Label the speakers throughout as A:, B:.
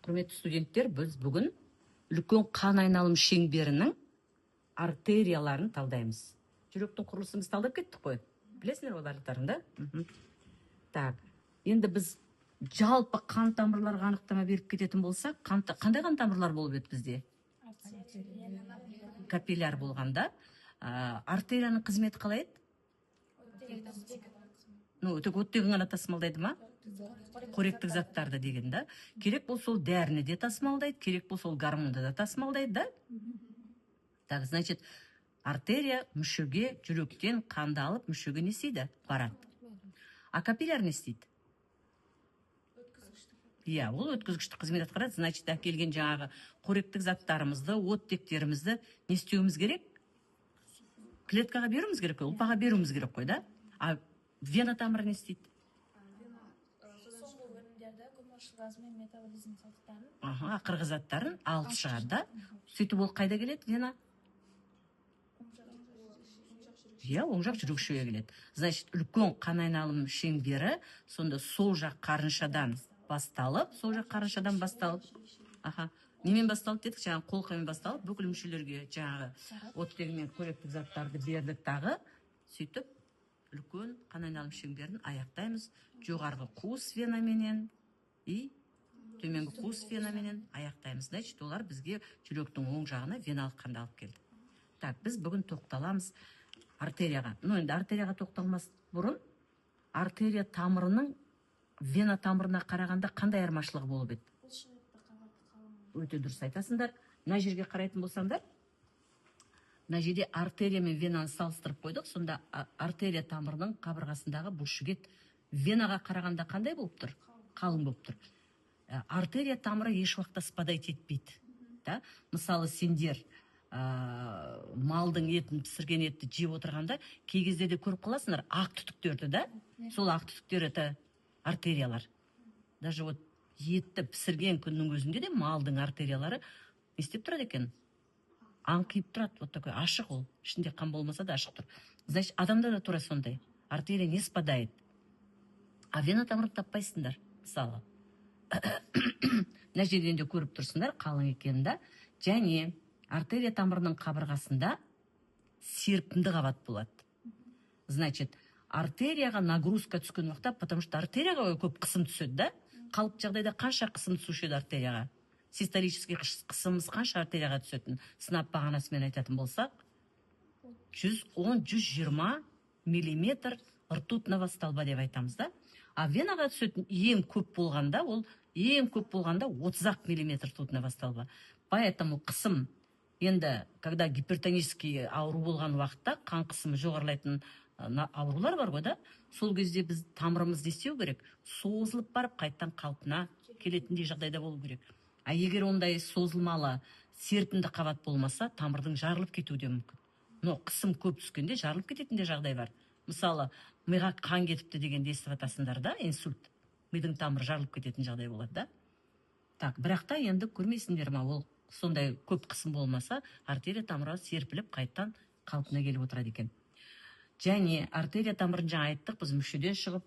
A: Құрметті студенттер, біз бүгін үлкен қан айналым шеңберінің артерияларын талдаймыз. Жүректің құрылысын біз талдап кеттік қой. Білесіңдер ғой барлықтарың, да? Так, енді біз жалпы қан тамырларға анықтама беріп кететін болсақ, қандай қан тамырлар болып еді бізде? Капилляр болғанда. Артерияның қызметі қалай еді? Тек оттегін ғана тасымалдайды ма? Қоректік заттарды деген, да? Керек бол сол дәріні де тасымалдайды, керек бол сол гормонды да тасымалдайды, да? Так, значит, артерия мүшеге, жүректен қанды алып, мүшеге не істейді? Барады. А капилляр не істейді? Иә, ол өткізгіштік қызмет атқарады. Значит, әкелген жаңағы қоректік заттарымызды, оттектерімізді не істеуіміз керек? Клеткаға беруіміз керек қой, ұлпаға беруіміз керек қой, да? А вена тамыры не істейді? Ақырғы заттарын алып шығады, да? Сөйтіп ол қайда келеді, вена? Иә, оң жақ жүрек шүйеге келеді. Значит, үлкен қан айналым шеңбері сонда сол жақ қарыншадан басталып, немен басталып дедік? Жаңағы қолқамен басталып, бүкіл мүшелерге жаңағы оттегімен қоректік заттарды бердік тағы. Сөйтіп, үлкен қан айналым шеңберін аяқтаймыз. Жоғарғы қуыс венаменен и төменгі қуыс венаменен аяқтаймыз. Значит, олар бізге жүректің оң жағына веналық қанды алып келді. Так, біз бүгін тоқталамыз артерияға. Енді артерияға тоқталмас бұрын, артерия тамырының вена тамырына қарағанда қандай айырмашылығы болып еді? Өте дұрыс айтасыңдар. Мына жерге қарайтын болсаңдар, мына жерде артерия мен венаны салыстырып қойдық. Сонда артерия тамырының қабырғасындағы бұлшықет венаға қарағанда қандай болып тұр? Қалың болып тұр. Артерия тамыры еш уақытта спадать етпейді. Мысалы, сендер малдың етін, пісірген етті жеп отырғанда, кей кезде де көріп қаласыңдар ақ түтіктерді, да? Сол ақ түтіктер это артериялар. Даже вот етті пісірген күннің өзінде де малдың артериялары не істеп тұрады екен? Аңқиып тұрады, вот такой ашық ол. Ішінде қан болмаса да ашық тұр. Значит, адамда да тура сондай. Артерия не спадает. А вена тамырын таппайсыңдар, мысалы. Мына жерден де көріп тұрсыңдар, қалың екенін, да? Және артерия тамырының қабырғасында серпімді қабат болады. Значит, артерияға нагрузка түскен уақытта, потому что артерияға көп қысым түседі, да? Қалыпты жағдайда қанша қысым түсуші артерияға? Систолический қысымымыз қанша артерияға түсетін? Сынап бағанасымен айтатын болсақ, 110-120 миллиметр ртутного столба деп айтамыз, да? А венаға түсетін ең көп болғанда, 30 миллиметр ртутного столба. Поэтому қысым, енді, когда гипертонический ауру болған уақытта, қан қысымы жоғарылайтын аурулар бар ғой, да? Сол кезде біз тамырымыз істеу керек, созылып барып, қайттан қалпына келетіндей жағдайда болу керек. А егер ондай созылмалы, серпімді қабат болмаса, тамырдың жарылып кетуі де мүмкін. Но қысым көп түскенде жарылып кететінде жағдай бар. Мысалы, миға қан кетіпті деген естіп атасыңдар, да? Инсульт. Мидың тамыры жарылып кететін жағдай болады, да? Так, бірақ та енді көрмейсіңдер ма, ол сондай көп қысым болмаса, артерия тамыры серпіліп, қайттан қалпына келіп отырады екен. Және артерия тамырын жаңа айттық, біз мүшеден шығып,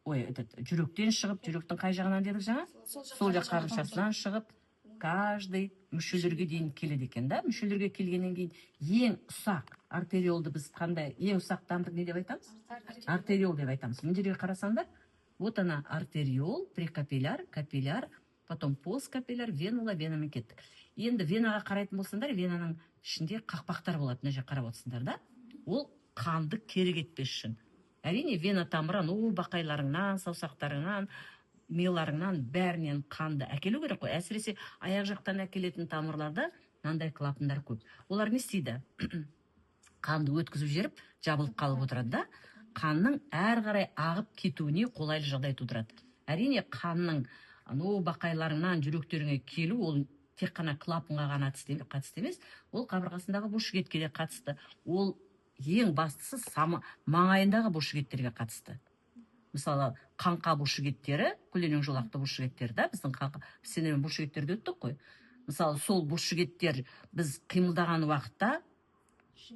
A: жүректен шығып, жүректің қай жағынан дедік жаңа? Сол жақ қарыншасынан шығып, каждый мүшелерге дейін келеді екен, да? Мүшелерге келгеннен кейін ең ұсақ артериолды біз қандай, ең ұсақ тамыр не деп айтамыз? Артериол деп айтамыз. Мына жерге қарасаңдар, вот она артериол, прекапилляр, капилляр, потом посткапилляр, венула, венамен кеттік. Енді венаға қарайтын болсаңдар, венаның ішінде қақпақтар болады, мына жерге қарап отырсыңдар, да? Ол қанды керек етпес үшін. Әрине, вена тамырын, бақайларыңнан, саусақтарыңнан, мияларыңнан, бәрінен қанды әкелу керек қой. Әсіресе аяқ жақтан әкелетін тамырларда мынандай клапандар көп. Олар не істейді? Қанды өткізіп жеріп, жабылып қалып отырады, да? Қанның әр қарай ағып кетуіне қолайлы жағдай тудырады. Әрине, қанның бақайларыңнан жүректеріңе келу, ол тек қана клапанға ғана қатысты емес, ол қабырғасындағы бұлшықетке де қатысты. Ол ең бастысы маңайындағы бұлшықеттерге қатысты. Мысалы, қаңқа бұлшықеттері, көлденең жолақты бұлшықеттер, да, біздің сенен бұлшықеттерді өттік қой. Мысалы, сол бұлшықеттер біз қимылдаған уақытта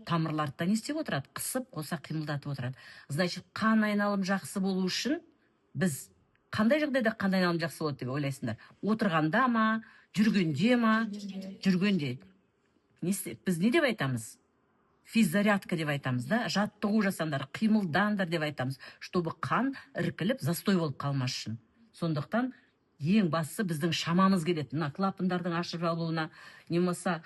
A: тамырларды не істеп отырады? Қысып, қоса қимылдатып отырады. Значит, қан айналым жақсы болу үшін біз қандай жағдайда қандай айналым жақсы болады деп ойлайсыңдар? Отырғанда ма, жүргенде ма? Жүргенде. Біз не деп айтамыз? Физзарядка деп айтамыз да, жаттығу жасаңдар, қимылдаңдар деп айтамыз, чтобы қан іркіліп, застой болып қалмас үшін. Сондықтан ең бастысы біздің шамамыз келеді. Мына клапандардың ашып жабылуына, немесе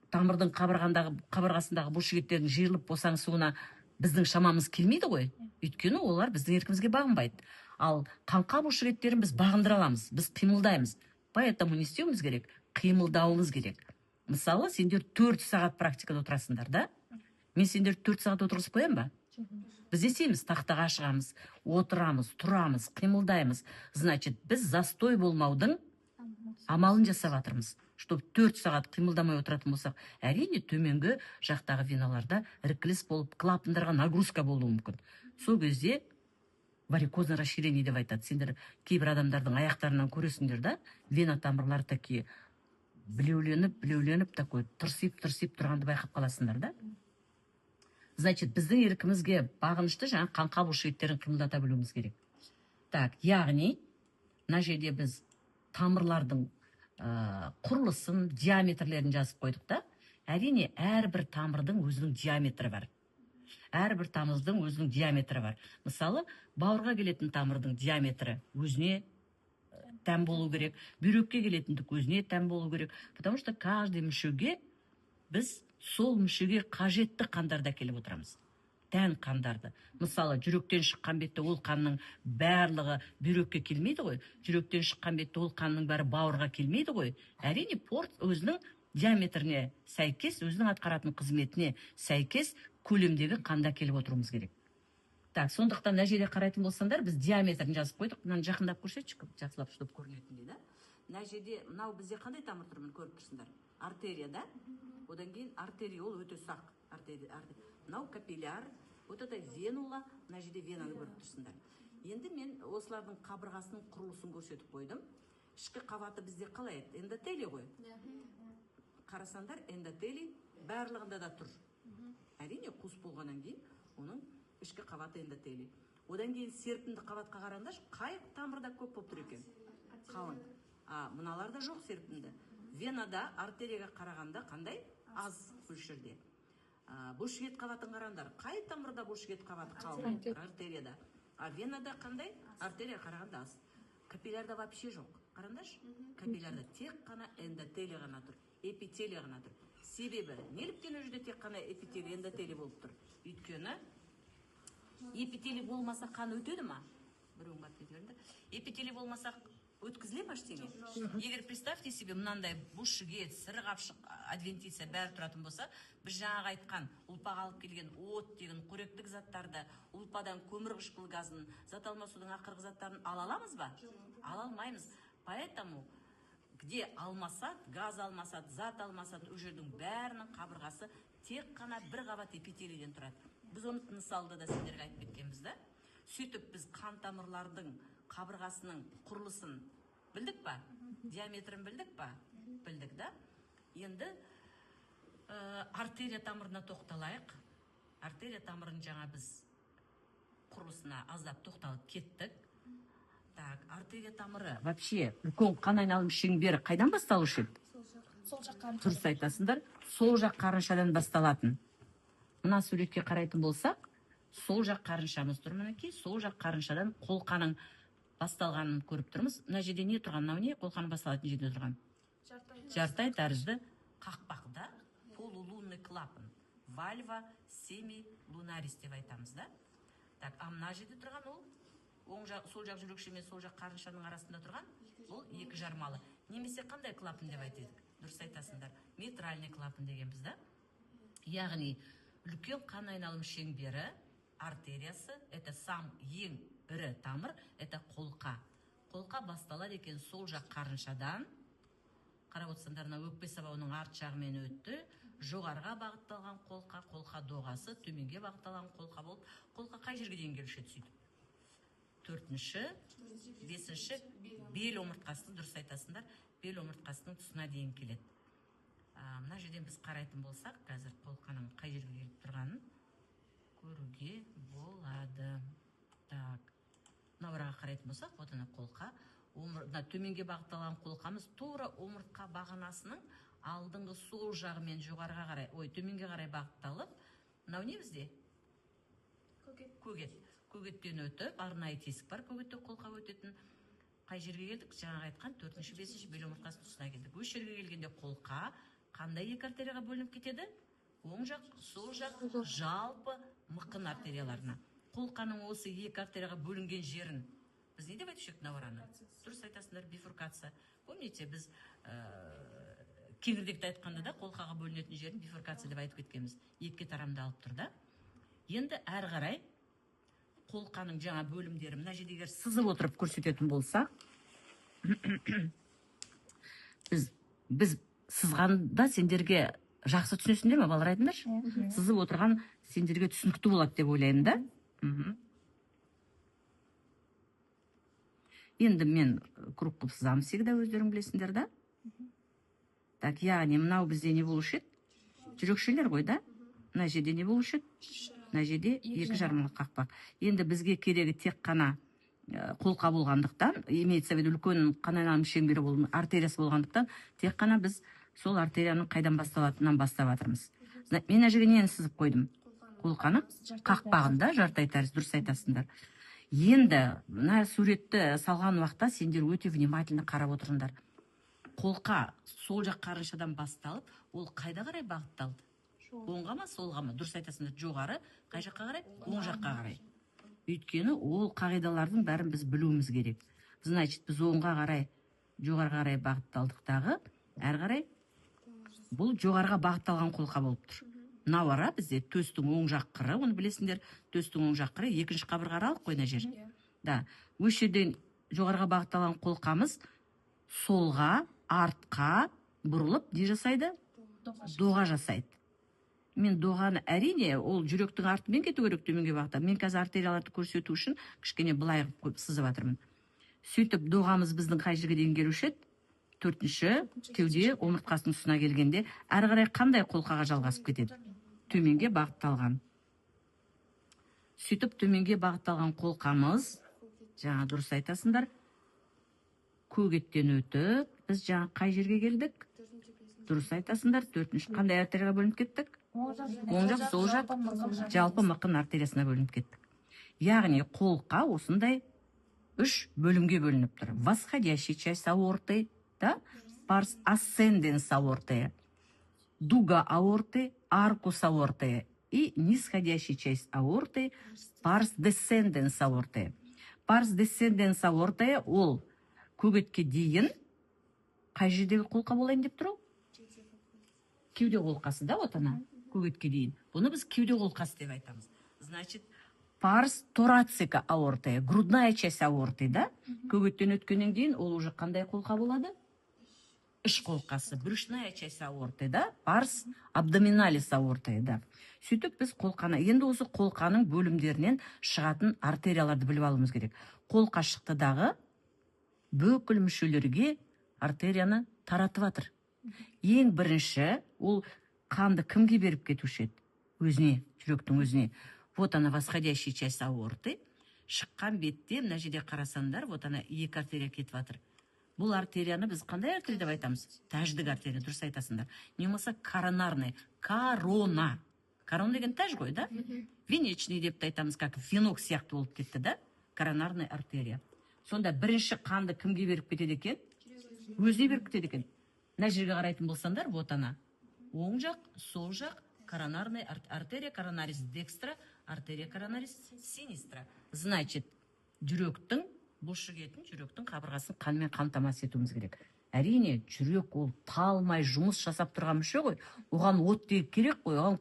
A: тамырдың қабырғасындағы бұлшықеттердің жиырылып босаңсуына біздің шамамыз келмейді ғой. Өйткені олар біздің еркімізге бағынбайды. Ал қаңқа бұлшықеттерін біз бағындыра аламыз, біз қимылдаймыз. Поэтому не істеуіміз керек? Қимылдауымыз керек. Мысалы, сендер 4 сағат практикада отырасыңдар, да? Мен сендер 4 сағат отырғызып қоям ба? Біз есейміз, тақтаға шығамыз, отырамыз, тұрамыз, қимылдаймыз. Значит, біз застой болмаудың амалын жасап жатырмыз. Чтобы 4 сағат қимылдамай отыратын болсақ, әрине төменгі жақтағы веналарда іркіліс болып, клапандарға нагрузка болуы мүмкін. Сол кезде варикозное расширение деп айтады. Сендер кейбір адамдардың аяқтарынан көресіңдер, да? Вена тамырлары такие білеуленіп такой тырсиып тұрғанды байқап қаласыңдар, да? Значит, біздің еркімізге бағынышты жаңа қаңқа бұлшықеттерін қимылдата білуіміз керек. Так, яғни, мына жерде біз тамырлардың құрылысын, диаметрлерін жазып қойдық, да? Әрине, әрбір тамырдың өзінің диаметрі бар. Әрбір тамырдың өзінің диаметрі бар. Мысалы, бауырға келетін тамырдың диаметрі өзіне тән болу керек, бүйрекке келетіндік өзіне тән болу керек. Потому что каждый мүшеге біз сол мүшеге қажетті қандарды әкеліп отырамыз. Тән қандарды. Мысалы, жүректен шыққан бетте ол қанның барлығы бүйрекке келмейді ғой. Жүректен шыққан бетте ол қанның бәрі бауырға келмейді ғой. Әрине, порт өзінің диаметріне сәйкес, өзінің атқаратын қызметіне сәйкес көлемдегі қанды әкеліп отыруымыз керек. Так, сондықтан мына жерде қарайтын болсаңдар, біз диаметрін жазып қойдық. Мынаны жақындап көрсетші, жақсылап чтобы көрінетіндей, да? Мына жерде, мынау бізде қандай тамыр тұр, міне көріп тұрсыңдар? Артерия, да? Одан кейін артериол өте ұсақ. Мынау капилляр, вот это венула, мына жерде венаны көріп тұрсыңдар. Енді мен осылардың қабырғасының құрылысын көрсетіп қойдым. Ішкі қабаты бізде қалай еді? Эндотелий ғой. Қарасаңдар, эндотелий барлығында да тұр. Әрине, қуыс болғаннан кейін оның ішкі қабаты эндотелий. Одан кейін серпінді қабатқа қараңдар, қай тамырда көп болып тұр екен? Қалың. Мыналарда жоқ серпінді. Венада артерияға қарағанда қандай? Аз мөлшерде. Бұлшықет қабатын қараңдар, қай тамырда бұлшықет қабаты қалың? Артерияда. Венада қандай? Артерияға қарағанда аз. Капиллярда вообще жоқ. Қараңдаршы? Капиллярда тек қана эндотелий ғана тұр. Эпителий ғана тұр. Себебі, неліктен ол жерде тек қана эпителий, эндотелий болып тұр? Өйткені эпителий болмаса қан өтеді ма? Эпителий болмаса өткізіле ма ештеңе? Егер представьте себе, мынандай бұлшықет, сыры қапшық, адвентиция бәрі тұратын болса, біз жаңағы айтқан ұлпаға алып келген от деген қоректік заттарды, ұлпадан көмір қышқыл газын, зат алмасудың ақырғы заттарын ала аламыз ба? Ала алмаймыз. Поэтому где алмасат, газ алмасат, зат алмасат, ол жердің бәрінің қабырғасы тек қана бір қабат эпителийден тұрады. Біз оны мысалда да сендерге айтып кеткенбіз, да? Сөйтіп біз қан тамырлардың қабырғасының құрылысын білдік па? Диаметрін білдік па? Білдік, да? Енді артерия тамырына тоқталайық. Артерия тамырын жаңа біз құрылысына аздап тоқталып кеттік. Так, артерия тамыры вообще үлкен қан айналым шеңбері қайдан басталушы еді?
B: Сол жақ қарынша.
A: Дұрыс айтасыңдар, сол жақ қарыншадан басталатын. Мына суретке қарайтын болсақ, сол жақ қарыншамыз тұр мінекей, сол жақ қарыншадан қолқаның басталғанын көріп тұрмыз. Мына жерде не тұрған? Мынау не? Қолқаның басталатын жерде тұрған. Жартай тәрізді қақпақта полулунный клапан. Вальва семилунарис деп айтамыз, да? Так, мына жерде тұрған ол сол жақ жүрекше мен сол жақ қарыншаның арасында тұрған, ол екі жармалы. Немесе қандай клапан деп айтайық? Дұрыс айтасыңдар. Митральный клапан дегенбіз, да? Яғни үлкен қан айналым шеңбері, артериясы, это сам ең ірі тамыр, это қолқа. Қолқа басталады екен сол жақ қарыншадан. Қарап отырсаңдар, өкпе сабауының арт жағымен өтті. Жоғарға бағытталған қолқа, қолқа доғасы, төменге бағытталған қолқа болып, қолқа қай жерге дейін келуші еді сөйтіп? 4-ші, 5-ші бел омыртқасының, дұрыс айтасыңдар, бел омыртқасының тұсына дейін келеді. Мына жерден біз қарайтын болсақ, қазір қолқаның қай жерге келіп тұрғанын көруге болады. Так, мынаураға қарайтын болсақ, вот ана қолқа, төменге бағытталған қолқамыз тура омыртқа бағанасының алдыңғы сол жағы мен жоғарыға қарай, төменге қарай бағытталып, мынау не бізде? Көгет. Көгеттен өтіп, арнайы тесік бар, көгетте қолқа өтетін. Қай жерге келдік? Жаңағы айтқан 4-5 бел омыртқасының тұсына келдік. Осы жерге келгенде қолқа қандай екі артерияға бөлініп кетеді? Оң жақ, сол жақ, жалпы мықын артерияларына. Қолқаның осы екі артерияға бөлінген жерін біз не деп айтып едік мынау? Дұрыс айтасыңдар, бифуркация. Помните, біз кеңірдекті айтқанда да қолқаға бөлінетін жерін бифуркация деп айтып кеткенбіз. Екіге тарамдалып тұр да. Енді әрі қарай қолқаның жаңа бөлімдері мына жерде егер сызып отырып көрсететін болса, біз сызғанда сендерге жақсы түсінесіңдер ме, балалар айтыңдаршы? Сызып отырған сендерге түсінікті болады деп ойлаймын да. Енді мен круг қылып сызамын, всегда өздерің білесіңдер да. Так, яғни мынау бізде не болушы еді? Жүрекшелер ғой да? Мына жерде не болушы еді? Мына жерде 2 жарымлық қақпақ. Енді бізге керегі тек қана қолқа болғандықтан, имеется в виду үлкен қан шеңбері артериясы болғандықтан, тек қана біз сол артерияның қайдан басталатынынан бастап жатырмыз. Мен мына жерге нені сызып қойдым? Қолқаның қақпағында, жарты айтарыз, дұрыс айтасыңдар. Енді мына суретті салған уақытта сендер өте внимательно қарап отырыңдар. Қолқа сол жақ қарыншадан басталып, ол қайда қарай бағытталды? Оңға ма, солға ма? Дұрыс айтасыңдар, жоғары, қай жаққа қарай? Оң жаққа қарай. Өйткені ол қағидалардың бәрін біз білуіміз керек. Значит, біз оңға қарай, жоғарға қарай бағытталдықтағы, әрі қарай бұл жоғарға бағытталған қолқа болып тұр. Мынау ара бізде төстің оң жақ қыры, оны білесіңдер, төстің оң жақ қыры, екінші қабырға аралық қой мына жер. Да, осы жерден жоғарға бағытталған қолқамыз солға, артқа бұрылып не жасайды? Доға жасайды. Мен доғаны әрине, ол жүректің артымен кету керек төменге бағытта. Мен қазір артерияларды көрсету үшін кішкене былай қойып сызып жатырмын. Сөйтіп доғамыз біздің қай жерге дейін келуші еді? 4-ші кеуде омыртқасының тұсына келгенде, әрі қарай қандай қолқаға жалғасып кетеді? Төменге бағытталған. Сөйтіп төменге бағытталған қолқамыз, жаңа дұрыс айтасыңдар, көгеттен өтіп, біз жаңа қай жерге келдік? Дұрыс айтасыңдар, 4-ші қандай артерияға бөлініп кеттік? Оң жақ, сол жақ, жалпы мықын артериясына бөлініп кеттік. Яғни қолқа осындай 3 бөлімге бөлініп тұр. Восходящая часть аорты, да? Парс ascendens аорты, дуга аорты, аркус аорты и нисходящая часть аорты, парс descendens аорты. Парс descendens аорты ол көгетке дейін қай жердегі қолқа болайын деп тұр? Кеуде қолқасы да, вот ана, көгетке дейін. Бұны біз кеуде қолқасы деп айтамыз. Значит, парс торацика аорты, грудная часть аорты, да? Көгеттен өткеннен кейін ол уже қандай қолқа болады? Іш қолқасы, брюшная часть аорты, да? Парс абдоминалис аорты, да? Сөйтіп біз қолқаны, енді осы қолқаның бөлімдерінен шығатын артерияларды біліп алуымыз керек. Қолқа шықтыдағы бүкіл мүшелерге артерияны таратып жатыр. Ең бірінші, ол қанды кімге беріп кетуші еді? Өзіне, жүректің өзіне. Вот она, восходящая часть аорты. Шыққан бетте, мына жерде қарасаңдар, вот она, 2 артерия кетіп жатыр. Бұл артерияны біз қандай артерия деп айтамыз? Тәждік артерия, дұрыс айтасыңдар. Не болмаса коронарный, корона. Корона деген тәж ғой, да? Венечный деп те айтамыз, как венок сияқты болып кетті, да? Коронарный артерия. Сонда бірінші қанды кімге беріп кетеді екен? Өзіне беріп кетеді екен. Мына жерге қарайтын болсаңдар, вот она. Оң жақ, сол жақ, коронарный артерия, коронарис декстра, артерия коронарис синистра. Значит, жүректің бұлшықетін, жүректің қабырғасын қанмен қамтамасыз етуіміз керек. Әрине, жүрек ол талмай жұмыс жасап тұрған мүше ғой. Оған оттегі керек қой, оған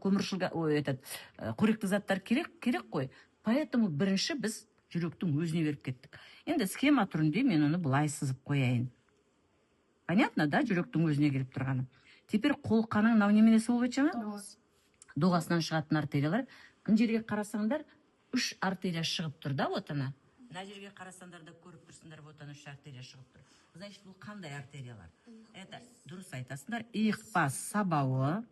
A: қоректі заттар керек қой. Поэтому бірінші біз жүректің өзіне беріп кеттік. Енді схема түрінде мен оны былай сызып қояйын. Понятно, да, жүректің өзіне келіп тұрғаны. Теперь қолқаның мынау неменесі болып жатыр? Доғасынан шығатын артериялар. Мына жерге қарасаңдар, 3 артерия шығып тұр, да, вот она. Мына жерге қарасаңдар да көріп тұрсыңдар, вот она 3 артерия шығып тұр. Значит, бұл қандай артериялар? Это дұрыс айтасыңдар, иықпас сабауы,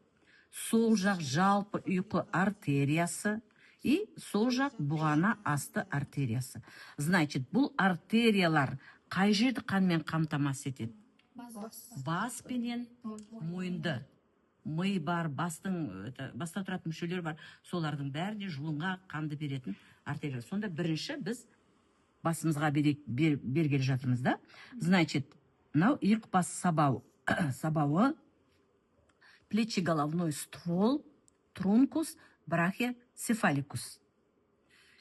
A: сол жақ жалпы ұйқы артериясы, и сол жақ бұғана асты артериясы. Значит, бұл артериялар қай жерді қанмен қамтамасыз етеді? Бас пенен мойынды. Ми бар, баста тұратын мүшелер бар, солардың бәріне жұлынға қанды беретін артерия. Сонда бірінші біз басымызға бергелі жатырмыз да. Значит, мынау иық бас сабауы, плечеголовной ствол, трункус, брахиоцефаликус.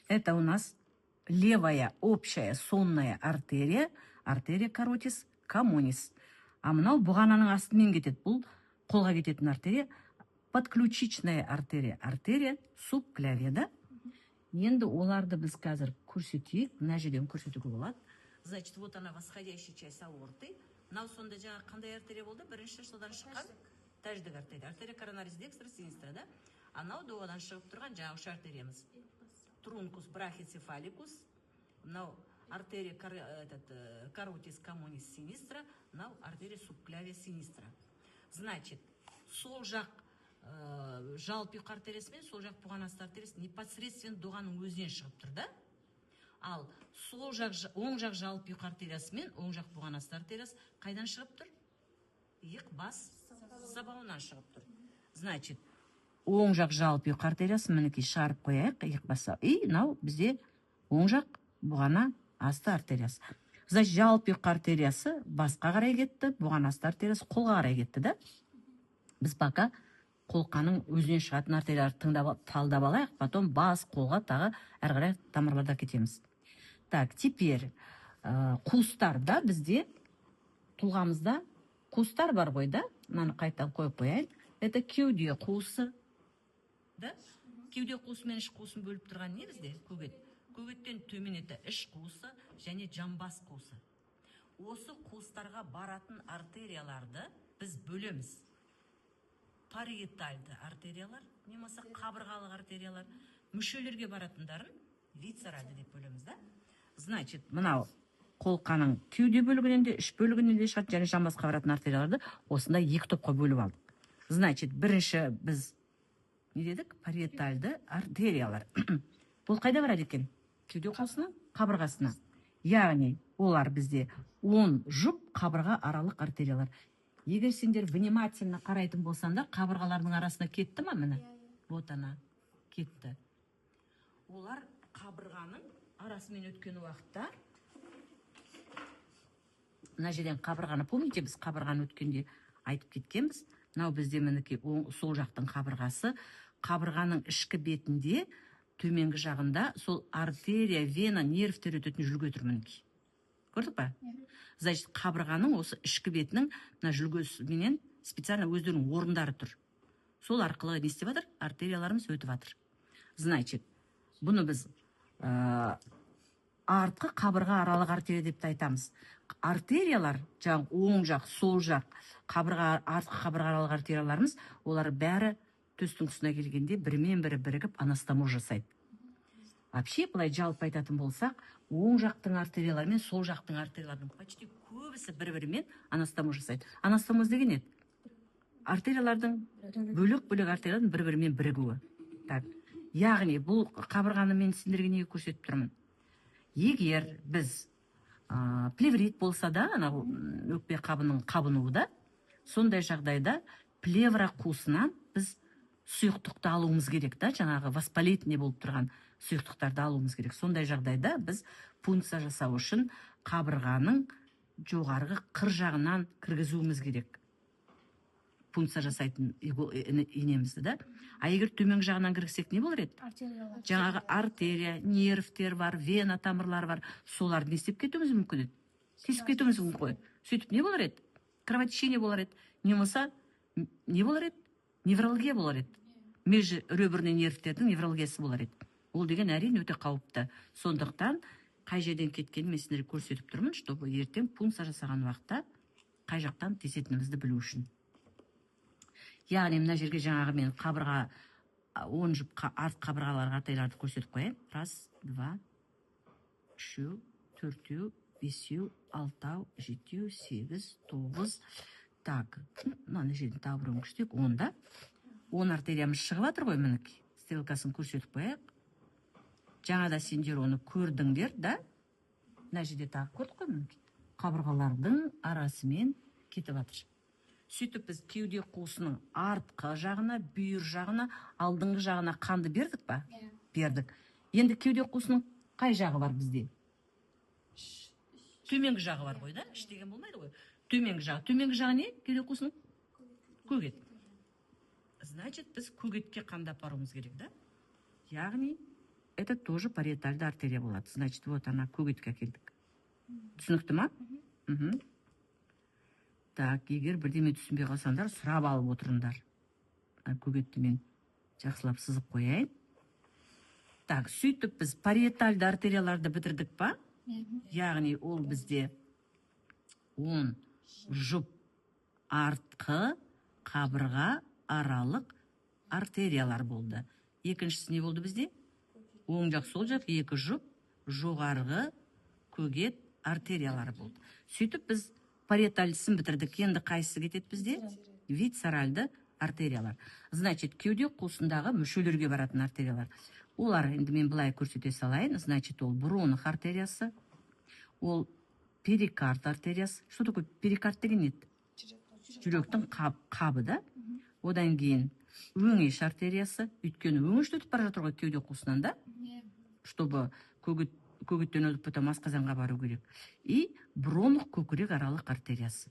A: Это у нас левая общая сонная артерия, артерия каротис коммунис. А мынау бұғананың астымен кетеді. Бұл қолға кететін артерия, подключичная артерия, артерия субклявия, да? Енді оларды біз қазір көрсетейік, мына жерден көрсетуге болады. Значит, вот она восходящая часть аорты. Мынау сонда жаңа қандай артерия болды? Бірінші содан шыққан тәждік артерия. Артерия коронарис декстра синистра, да? Анау доғадан шығып тұрған жаңағы артериямыз. Трункус брахицефаликус. Мынау артерия каротис коммунис синистра, мынау артерия субклявия синистра. Значит, сол жақ жалпы иық артериясы мен сол жақ бұған асты артериясы непосредственно доғаның өзінен шығып тұр, да? Ал сол жақ, оң жақ жалпы иық артериясы мен оң жақ бұған асты артериясы қайдан шығып тұр? Иық бас сабауынан шығып тұр. Значит, оң жақ жалпы иық артериясы мінекей шығарып қояйық, иық бас сабауы. И мынау бізде оң жақ бұғана асты артериясы. Значит, жалпы иық артериясы басқа қарай кетті, бұған асты артериясы қолға қарай кетті, да? Біз пока қолқаның өзінен шығатын артерияларды талдап алайық, потом бас, қолға тағы әрі қарай тамырларда кетеміз. Так, теперь қуыстар, да, бізде тұлғамызда қуыстар бар ғой, да? Мынаны қайтадан қойып қояйын. Это кеуде қуысы, да? Кеуде қуысы мен іш қуысын бөліп тұрған не бізде? Көгет. Көгеттен төмен еті іш қуысы және жамбас қуысы. Осы қуыстарға баратын артерияларды біз бөлеміз. Париетальды артериялар, немесе қабырғалық артериялар, мүшелерге баратындарын висцеральды деп бөлеміз, да? Значит, мынау қолқаның кеуде бөлігінен де, іш бөлігінен де шығады, және жамбасқа баратын артерияларды осында екі топқа бөліп алдық. Значит, бірінші біз не дедік? Париетальды артериялар. Бұл қайда барады екен? Кеуде қуысына, қабырғасына. Яғни, олар бізде 10 жұп қабырға аралық артериялар. Егер сендер внимательно қарайтын болсаңдар, қабырғалардың арасына кетті ма міне? Вот она, кетті. Олар қабырғаның арасымен өткен уақытта, мына жерден қабырғаны, помните, біз қабырғаны өткенде айтып кеткенбіз. Мынау бізде мінекей сол жақтың қабырғасы, қабырғаның ішкі бетінде, төменгі жағында сол артерия, вена, нервтер өтетін жүлге тұр мінекей. Көрдік па? Значит, қабырғаның осы ішкі бетінің мына жүлгесіменен специально өздерінің орындары тұр. Сол арқылы не істеп жатыр? Артерияларымыз өтіп жатыр. Значит, бұны біз артқы қабырға аралық артерия деп айтамыз. Артериялар, жаңағы оң жақ, сол жақ, артқы қабырға аралық артерияларымыз, олар бәрі төстің тұсына келгенде бірімен бірі бірігіп анастомоз жасайды. Вообще, былай жалпы айтатын болсақ, оң жақтың артериялары мен сол жақтың артерияларының почти көбісі бір-бірімен анастомоз жасайды. Анастомоз деген еді? Артериялардың, бөлек-бөлек артериялардың бір-бірімен бірігуі. Так, яғни, бұл қабырғаны мен сендерге неге көрсетіп тұрмын? Егер біз плеврит болса да, өкпе қабының қабынуы да, сондай жағдайда плевра қуысынан біз сұйықтықты алуымыз керек, да, жаңағы воспалительный болып тұрған сұйықтықтарды алуымыз керек. Сондай жағдайда біз пункция жасау үшін қабырғаның жоғарғы қыр жағынан кіргізуіміз керек. Пункция жасайтын инемізді, да? А егер төменгі жағынан кіргізсек не болар еді? Жаңағы артерия, нервтер бар, вена тамырлар бар, соларды не істеп кетуіміз мүмкін еді? Тесіп кетуіміз мүмкін қой. Сөйтіп не болар еді? Кровотечение болар еді. Не болса, не болар еді? Невралгия болар еді. Межреберный нервтердің невралгиясы болар еді. Ол деген әрине өте қауіпті. Сондықтан қай жерден кеткенін мен сендерге көрсетіп тұрмын, чтобы ертең пункция жасаған уақытта қай жақтан тесетінімізді білу үшін. Яғни мына жерге жаңағы мен қабырға 10 жұп арт қабырғаларға артерияларды көрсетіп қояйын. 1, 2, 3, 4, 5, 6, 7, 8, 9. Так, мына жерден тағы бір өңкіштек 10-да. 10 артериямыз шығып жатыр ғой, мінекей. Стрелкасын көрсетіп қояйық. жаңада сендер оны көрдіңдер, да? Мына жерде тағы көрдік қой мінекей. Қабырғалардың арасымен кетіп жатыр. Сөйтіп біз кеуде қуысының артқы жағына, бүйір жағына, алдыңғы жағына қанды бердік па? Бердік. Енді кеуде қуысының қай жағы бар бізде? Төменгі жағы бар ғой, да? Іштеген болмайды ғой. Төменгі жағы не? Кеуде қуысының? Көгет. Значит, біз көгетке қанды апаруымыз керек, да? Яғни, это тоже париетальды артерия болады. Значит, вот она көгетке келдік. Түсінікті ма? Так, егер бірдеме түсінбей қалсаңдар, сұрап алып отырыңдар. Көгетті мен жақсылап сызып қояйын. Так, сөйтіп біз париетальды артерияларды бітірдік па? Яғни, ол бізде 10 жұп артқы қабырға аралық артериялар болды. Екіншісі не болды бізде? Оң жақ, сол жақ, 2 жұп жоғарғы көгет артериялары болды. Сөйтіп біз париетальдысын бітірдік. Енді қайсысы кетеді бізде? Висцеральды артериялар. Значит, кеуде қуысындағы мүшелерге баратын артериялар. Олар, енді мен былай көрсете салайын. Значит, ол бронх артериясы, ол перикард артериясы. Что такое перикард деген еді? Жүректің қабы, да? Одан кейін өңеш артериясы. Өйткені өңеш өтіп бара жатыр ғой кеуде қуысынан, да? Чтобы көгеттен өтіп потом асқазанға бару керек. И бронх көкірек аралық артериясы.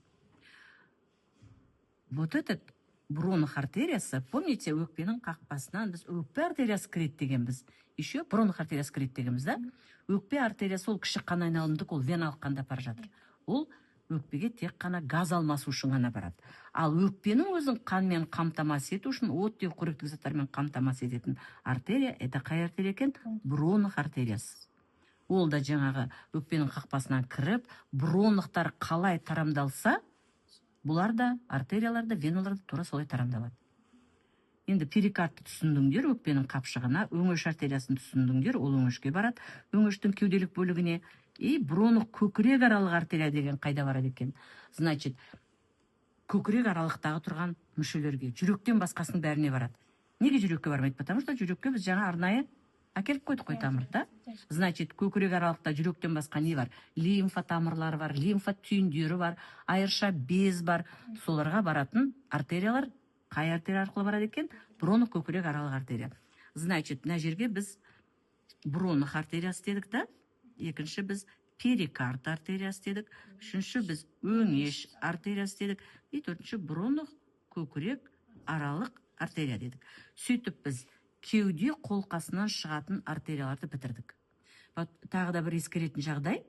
A: Вот этот бронх артериясы, помните, өкпенің қақпасынан біз өкпе артериясы кіреді дегенбіз. Еще бронх артериясы кіреді дегенбіз, да? Өкпе артериясы ол кіші қан айналымдық, ол веналық қанда бара жатыр. Ол өкпеге тек қана газ алмасу үшін ғана барады. Ал өкпенің өзін қанмен қамтамасыз ету үшін, оттегі қоректік заттармен қамтамасыз ететін артерия, это қай артерия екен? Бронх артериясы. Ол да жаңағы өкпенің қақпасынан кіріп, бронхтар қалай тарамдалса, бұлар да артериялар да веналар да тура солай тарамдалады. Енді перикардты түсіндіңдер, өкпенің қапшығына, өңеш артериясын түсіндіңдер, ол өңешке барады, өңештің кеуделік бөлігіне. И бронх көкірек аралық артерия деген қайда барады екен? Значит, көкірек аралықтағы тұрған мүшелерге, жүректен басқасының бәріне барады. Неге жүрекке бармайды? Потому что жүрекке біз жаңа арнайы әкеліп қойдық қой тамыр, да? Значит, көкірек аралықта жүректен басқа не бар? Лимфа тамырлары бар, лимфа түйіндері бар, айырша без бар. Соларға баратын артериялар қай артерия арқылы барады екен? Бронх көкірек аралық артерия. Значит, мына жерге біз бронх артериясы дедік, да? Екінші біз перикард артериясы дедік. Үшінші біз өңеш артериясы дедік. И төртінші бронх көкірек аралық артерия дедік. Сөйтіп біз кеуде қолқасынан шығатын артерияларды бітірдік. Тағы да бір ескеретін жағдай,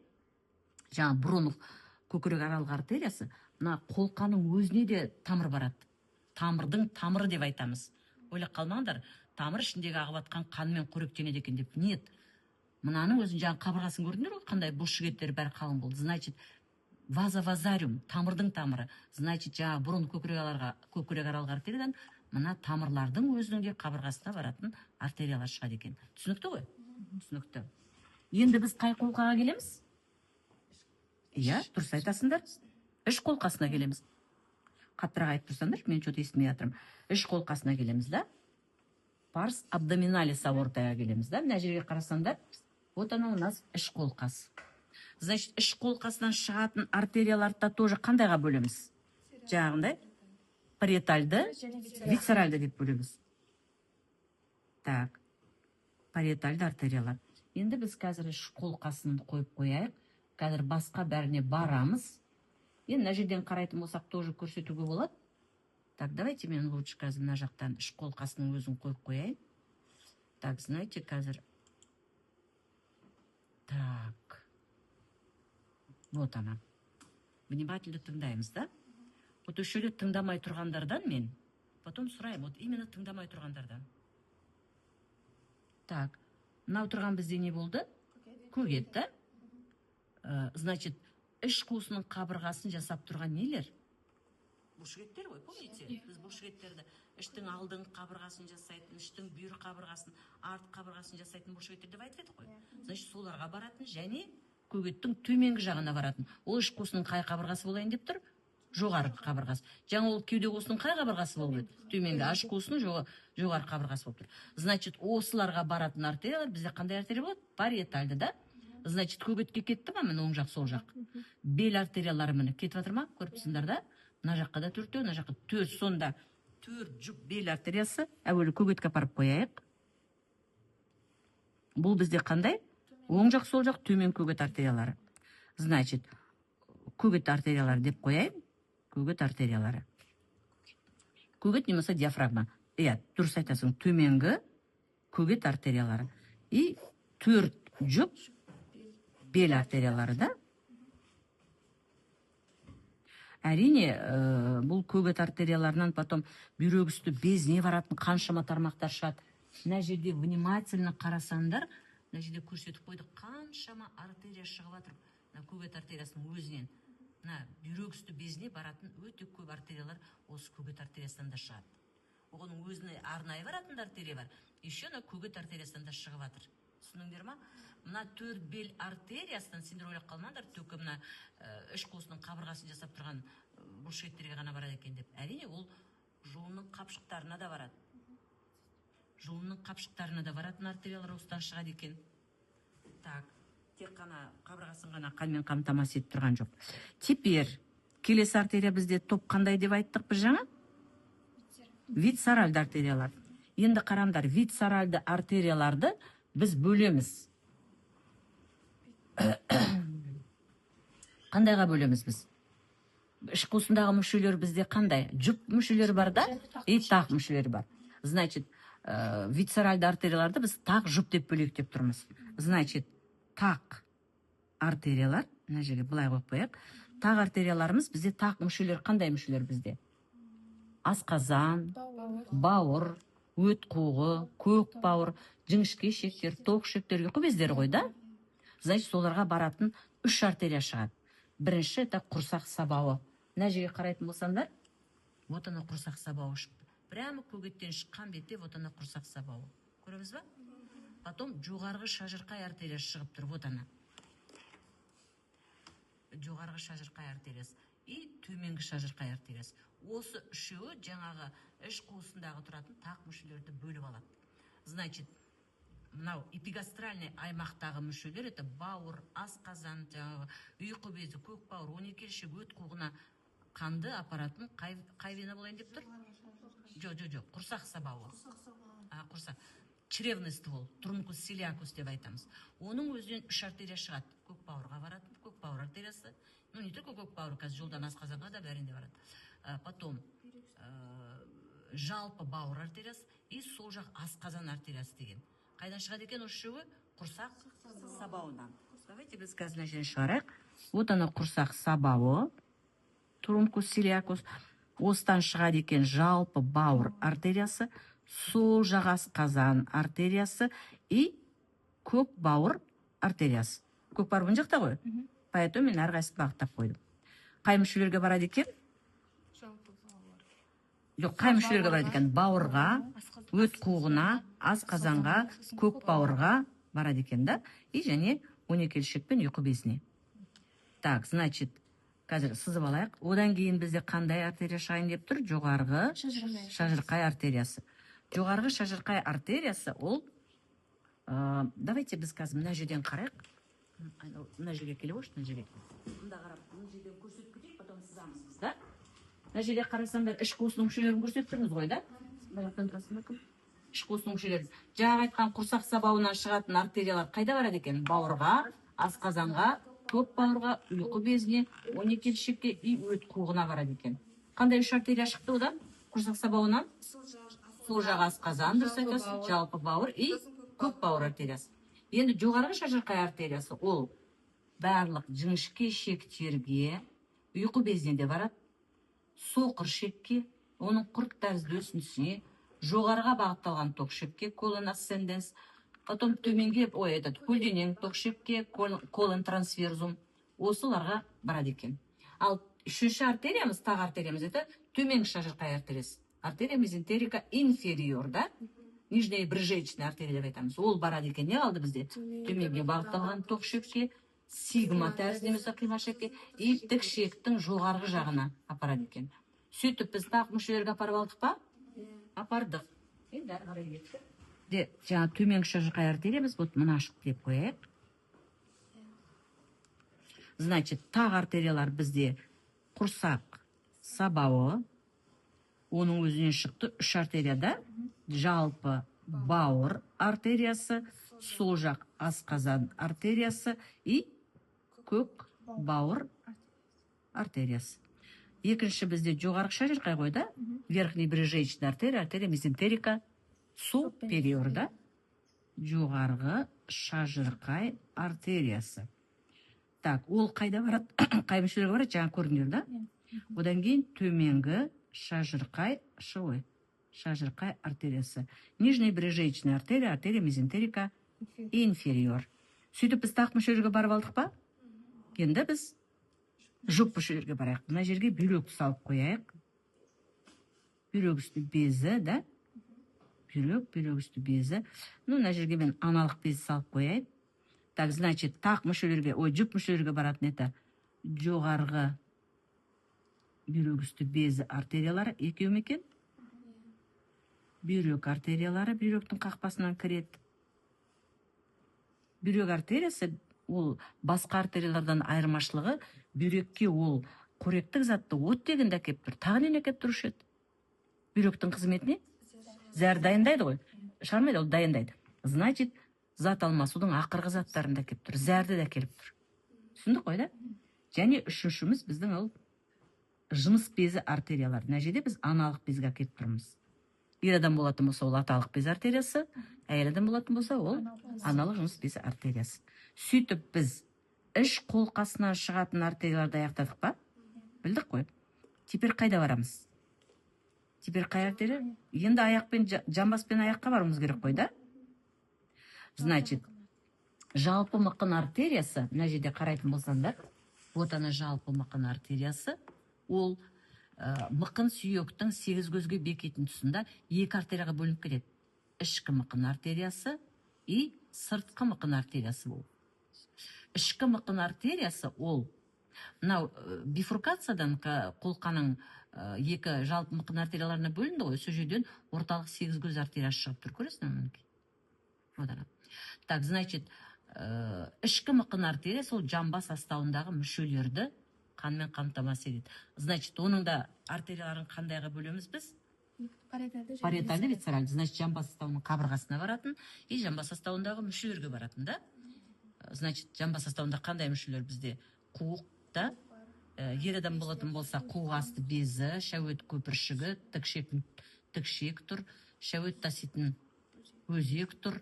A: жаңа бронх көкірек аралық артериясы, мына қолқаның өзіне де тамыр барады. Тамырдың тамыры деп айтамыз. Ойлап қалмаңдар, тамыр ішіндегі ағып атқан қанмен қоректенеді екен деп. Нет. Мынаның өзін жаңа қабырғасын көрдіңдер ғой, қандай бұлшықеттері бәрі қалың болды. Значит, вазовазариум, тамырдың тамыры. Значит, жаңа бронх көкірек аралық артериядан мына тамырлардың өзінің де қабырғасына баратын артериялар шығады екен. Түсінікті ғой? Түсінікті. Енді біз қай қолқаға келеміз? Иә, дұрыс айтасыңдар. Іш қолқасына келеміз. Қаттырақ айтып тұрсаңдар, мен что-то естімей жатырмын. Іш қолқасына келеміз, да? Парс абдоминалис аортаға келеміз, да? Мына жерге қарасаңдар, вот она у нас іш қолқасы. Значит, іш қолқасынан шығатын артерияларды тоже қандайға бөлеміз? Жаңағындай париетальды, висцеральды деп бөлеміз. Так, париетальды артериялар. Енді біз қазір іш қолқасын қойып қояйық. Қазір басқа бәріне барамыз. Енді мына жерден қарайтын болсақ тоже көрсетуге болады. Так, давайте мен лучше қазір мына жақтан іш қолқасының өзін қойып қояйын. Так, знаете, қазір. Так. Вот она. Внимательно тыңдаймыз, да? Вот еще рет тыңдамай тұрғандардан мен, потом сұрайым, вот именно тыңдамай тұрғандардан. Так, мынау тұрған бізде не болды? Көгет, да? Значит, іш қуысының қабырғасын жасап тұрған нелер? Бұлшықеттер ғой, помните? Біз бұлшықеттерді іштің алдың қабырғасын жасайтын, іштің бүйір қабырғасын, арт қабырғасын жасайтын бұлшықеттер деп айтып едік қой. Значит, соларға баратын және көгеттің төменгі жағына баратын. Ол іш қуысының қай қабырғасы болайын деп тұр? жоғарғы қабырғасы. Жаңа ол кеуде қуысының қай қабырғасы болып еді? Төменгі аш қуысының жоғарғы қабырғасы болып тұр. Значит, осыларға баратын артериялар бізде қандай артерия болады? Париетальды, да? Значит, көгетке кетті ма? Міне оң жақ, сол жақ. Бел артериялары міне кетіп жатыр ма? Көріп тұрсыңдар да? Мына жаққа да төртеу, мына жаққа төрт. Сонда төрт жұп бел артериясы. Әуелі көгетке апарып қояйық. Бұл бізде қандай? Оң жақ, сол жақ, төмен көгет артериялары. Значит, көгет артериялары деп қояйын. Көгет артериялары. Көгет немесе диафрагма. Дұрыс айтасың, төменгі көгет артериялары. И төрт жұп бел артериялары, да? Әрине, бұл көгет артерияларынан потом бүйрек үсті безіне баратын қаншама тармақтар шығады. Мына жерде внимательно қарасаңдар, мына жерде көрсетіп қойды, қаншама артерия шығып жатыр. Көгет артериясының өзінен. Бүйрек үсті безіне баратын өте көп артериялар осы көгет артериясынан да шығады. Оғының өзіне арнайы баратын артерия бар. Еще көгет артериясынан да шығып жатыр. Түсініңдер ма? Мына төрт бел артериясынан сендер ойлап қалмаңдар, төкі мына іш қуысының қабырғасын жасап тұрған бұлшеттерге ғана барады екен деп. Әрине, ол жұлынның қапшықтарына да барады. Жұлынның қапшықтарына да баратын артериялар осыдан шығады екен. Так, тек қана қабырғасын ғана қанмен қамтамасыз етіп тұрған жоқ. Теперь, келесі артерия бізде топ қандай деп айттық біз жаңа? Висцеральды артериялар. Енді қараңдар, висцеральды артерияларды біз бөлеміз. Қандайға бөлеміз біз? Іш қуысындағы мүшелер бізде қандай? Жұп мүшелері бар да? И тақ мүшелері бар. Значит, висцеральды артерияларды біз тақ жұп деп бөлейік деп тұрмыз. Значит, тақ артериялар, мына жерге былай қойып қояйық. Тақ артерияларымыз бізде тақ мүшелер қандай мүшелер бізде? Асқазан, бауыр, өт қуығы, көк бауыр, жіңішке ішектер, тоқ ішектер, ұйқы бездері ғой, да? Значит, соларға баратын үш артерия шығады. Бірінші, это құрсақ сабауы. Мына жерге қарайтын болсаңдар, вот ана құрсақ сабауы шықты. Прямо көгеттен шыққан бетте, вот ана құрсақ сабауы. Көреміз ба? Потом жоғарғы шажырқай артериясы шығып тұр, вот ана. Жоғарғы шажырқай артериясы и төменгі шажырқай артериясы. Осы үшеуі жаңағы іш қуысындағы тұратын тақ мүшелерді бөліп алады. Значит, мынау эпигастральный аймақтағы мүшелер, это бауыр, асқазан, ұйқы безі, көк бауыр, 12 ішек, өт қуығына қанды апаратын қай вена болайын деп тұр? Жоқ, құрсақ сабауы. Құрсақ. Чревный ствол, трункус силиакус деп айтамыз. Оның өзінен үш артерия шығады. Көк бауырға баратын, көк бауыр артериясы. Не только көк бауыр, қазір жолдан асқазанға да бәрінде барады. Потом жалпы бауыр артериясы и сол жақ асқазан артериясы деген. Қайдан шығады екен осы үшеуі? Құрсақ сабауынан. Давайте біз қазір жерін шығарайық. Вот ана құрсақ сабауы, трункус силиакус. Осыдан шығады екен жалпы бауыр артериясы, сол жақ асқазан артериясы и көк бауыр артериясы. Көк бауыр бұл жақта ғой? Поэтому мен әрқайсысын бағыттап қойдым. Қай мүшелерге барады екен? Жоқ, қай мүшелерге барады екен? Бауырға, өт қуығына, асқазанға, көк бауырға барады екен, да? И және 12 ішек пен ұйқы безіне. Так, значит, қазір сызып алайық. Одан кейін бізде қандай артерия шығайын деп тұр? Жоғарғы шажырқай артериясы. Жоғарғы шажырқай артериясы ол, давайте біз қазір мына жерден қарайық. Мына жерге келе қойшы, мына жерге. Мында қарап, мына жерден көрсетіп кетейік, потом сызамыз біз, да? Мына жерде қарасаңдар, іш қуысының мүшелерін көрсетіп тұрмыз ғой, да? Іш қуысының мүшелерін. Жаңа айтқан құрсақ сабауынан шығатын артериялар қайда барады екен? Бауырға, асқазанға, көк бауырға, ұйқы безіне, 12 ішекке и өт қуығына барады екен. Қандай үш артерия шықты одан? Құрсақ сабауынан? Сол жақ асқазан, дұрыс айтасыз, жалпы бауыр и көк бауыр артериясы. Енді жоғарғы шажырқай артериясы ол барлық жіңішке ішектерге, ұйқы безіне де барады, соқыр ішекке, оның құрт тәрізді өсіндісіне, жоғарыға бағытталған тоқ ішекке, колон асценденс, потом төменге, көлденең тоқ ішекке, колон трансверзум, осыларға барады екен. Ал үшінші артериямыз, тақ артериямыз, это төменгі шажырқай артериясы. Артерия мезентерика инфериор, да? Нижняя брыжеечная артерия деп айтамыз. Ол барады екен, не қалды бізде? Төменге бағытталған тоқ ішекке, сигма тәрізді немесе қимашекке иттік шектің жоғарғы жағына апарады екен. Сөйтіп біз тақ мүшелерге апарып алдық па? Апардық. Енді әрі қарай кеттік. Жаңа төменгі шажырқай артериямыз вот мына ашық деп қояйық. Значит, тақ артериялар бізде құрсақ сабауы, оның өзінен шықты 3 артерияда, жалпы бауыр артериясы, сол жақ асқазан артериясы и көк бауыр артериясы. Екінші бізде жоғарғы шажырқай ғой да, верхний брюжечный артерия, артерия мезентерика супериорда, жоғарғы шажырқай артериясы. Так, ол қайда барады? Қай мүшелерге барады? Жаңа көрдіңдер да? Одан кейін төменгі шажырқай шажырқай артериясы. Нижний брюжечный артерия, артерия мезентерика инфериор. Сөйтіп біз тақ мүшелерге барып алдық па? Енді біз жұп мүшелерге барайық. Мына жерге бүйректі салып қояйық. Бүйрек үсті безі, да? Бүйрек үсті безі. Мына жерге мен аналық безі салып қояйын. Так, значит, тақ мүшелерге, жұп мүшелерге баратын это жоғарғы бүйрек үсті безі артериялары екеу екен. Бүйрек артериялары бүйректің қақпасынан кіреді. Бүйрек артериясы ол басқа артериялардан айырмашылығы, бүйрекке ол қоректік затты оттегінде әкеп тұр. Тағы нені әкеп тұрушы еді? Бүйректің қызметіне зәр дайындайды ғой. Шығармайды, ол дайындайды. Значит, зат алмасудың ақырғы заттарында әкеп тұр. Зәрді де әкеліп тұр. Түсіндік қой да? Және үшіншіміз біздің ол жыныс безі артериялар. Мына жерде біз аналық безге әкеліп тұрмыз. Ер адам болатын болса, ол аталық без артериясы, әйел адам болатын болса, ол аналық жыныс безі артериясы. Сөйтіп біз іш қолқасынан шығатын артерияларды аяқтадық па? Білдік қой. Теперь қайда барамыз? Теперь қай артерия? Енді аяқпен, жамбаспен аяққа баруымыз керек қой, да? Значит, жалпы мықын артериясы, мына жерде қарайтын болсаңдар, вот ана жалпы мықын артериясы, ол мықын сүйектің 8 көзге бекетін тұсында 2 артерияға бөлініп кетеді. Ішкі мықын артериясы и сыртқы мықын артериясы ол. Ішкі мықын артериясы ол мынау бифуркациядан қолқаның 2 жалпы мықын артерияларына бөлінді ғой, сол жерден орталық 8 көз артериясы шығып тұр, көресің? Вот она. Так, значит, ішкі мықын артериясы ол жамбас астауындағы мүшелерді қанмен қамтамасыз етеді. Значит, оның да артерияларын қандайға бөлеміз біз? Париетальды, висцеральды. Значит, жамбас астауының қабырғасына баратын, и жамбас астауындағы мүшелерге баратын, да? Значит, жамбас астауында қандай мүшелер бізде? Қуық, да? Ер адам болатын болса, қуық асты безі, шәует көпіршігі, тікшек тұр, шәует таситын өзек тұр,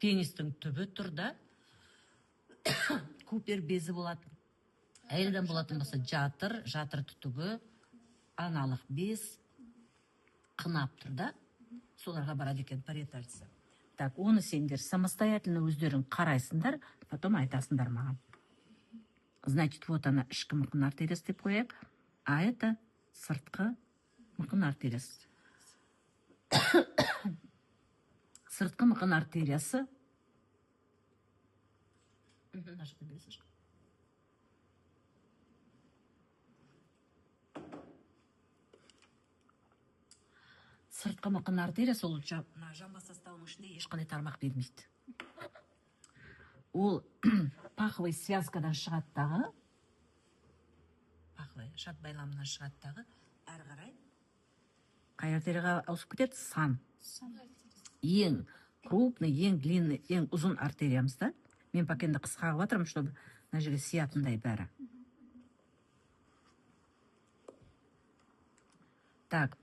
A: пенистің түбі тұр, да? Көпер безі болатын. Әйелден болатын болса жатыр түтігі, аналық без, қынап тұр, да? Соларға барады екен париетальдысы. Так, оны сендер самостоятельно өздерің қарайсыңдар, потом айтасыңдар маған. Значит, вот она ішкі мықын артериясы деп қояйық, а это сыртқы мықын артериясы. Сыртқы мықын артериясы сыртқы мықын артериясы ол жамбас астауының ішінде ешқандай тармақ бермейді. Ол паховый связкадан шығады дағы, паховый шат байламынан шығады дағы, әрі қарай қай артерияға ауысып кетеді? Сан. Ең крупный, ең длинный, ең ұзын артериямызда. Мен пакенді қысқағып атырмын, чтобы мына жерге сиятындай бәрі. Так,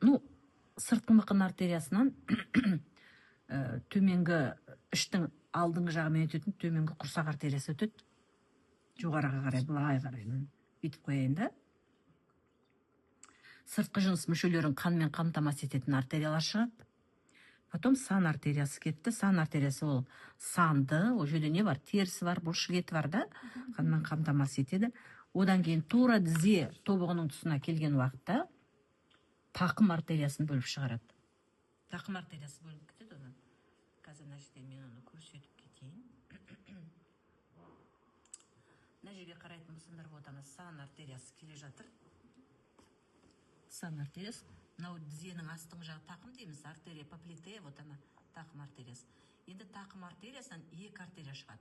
A: сыртқы мықын артериясынан төменгі іштің алдыңғы жағымен өтетін төменгі құрсақ артериясы өтеді. Жоғарыға қарай, былай қарай. Бүйтіп қояйын да. Сыртқы жыныс мүшелерін қанмен қамтамасыз ететін артериялар шығады. Потом сан артериясы кетті. Сан артериясы ол санды, ол жерде не бар? Терісі бар, бұлшықеті бар да, қанмен қамтамасыз етеді. Одан кейін тура тізе тобығының тұсына келген уақытта тақым артериясын бөліп шығарады. Тақым артериясы бөліп кетеді одан. Қазір мына жерде мен оны көрсетіп кетейін. мына жерге қарайтын болсаңдар, вот ана сан артериясы келе жатыр. Сан артериясы. Мынау тізенің астыңғы жағы тақым дейміз, артерия поплитея, вот ана тақым артериясы. Енді тақым артериясынан екі артерия шығады.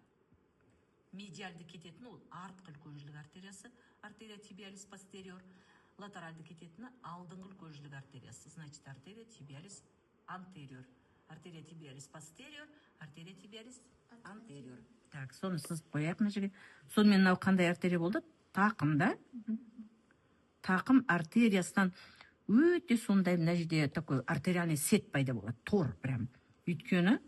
A: Медиальды кететін ол артқы үлкен жілік артериясы, артерия тибиалис постериор. Латеральды кететіні алдыңғы үлкен жілік артериясы, значит, артерия тибиалис антериор. Артерия тибиалис постериор, артерия тибиалис антериор. Так, соны сызып қояйық мына жерге. Сонымен мынау қандай артерия болды? Тақым да? Тақым артериясынан өте сондай мына жерде такой артериальный сет пайда болады, тор прям. Өйткені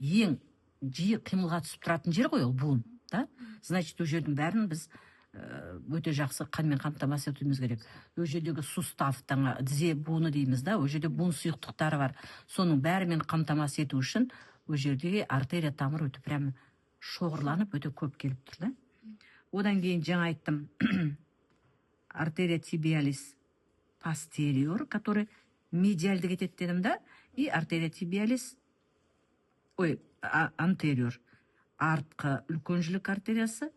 A: ең жиі қимылға түсіп тұратын жер ғой ол буын, да? Значит, ол жердің бәрін біз өте жақсы қанмен қамтамасыз етуіміз керек. Ол жердегі сустав, тізе буыны дейміз, да? Ол жерде буын сұйықтықтары бар. Соның бәрімен қамтамасыз ету үшін ол жердегі артерия тамыр өте прям шоғырланып өте көп келіп тұр, да? Одан кейін жаңа айттым, артерия тибиалис постериор, который медиальды кетеді дедім, да? И артерия тибиалис антериор, артқы үлкен жілік артериясы,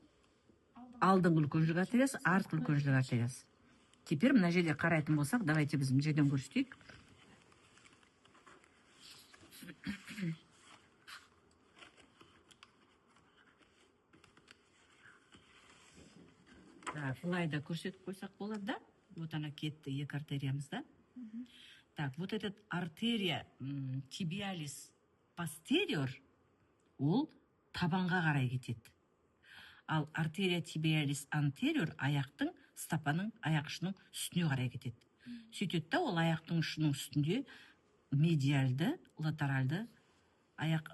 A: алдыңғы үлкен жілік артериясы, артқы үлкен жілік артериясы. Теперь мына жерде қарайтын болсақ, давайте біз мына жерден көрсетейік. Былай да көрсетіп қойсақ болады, да? Вот она кетті, екі артериямыз, да? Так, вот этот артерия тибиалис постериор, ол табанға қарай кетеді. Ал артерия тибиалис антериор аяқтың, стопаның, аяқ ұшының үстіне қарай кетеді. Сөйтеді да, ол аяқтың ұшының үстінде медиальды, латеральды аяқ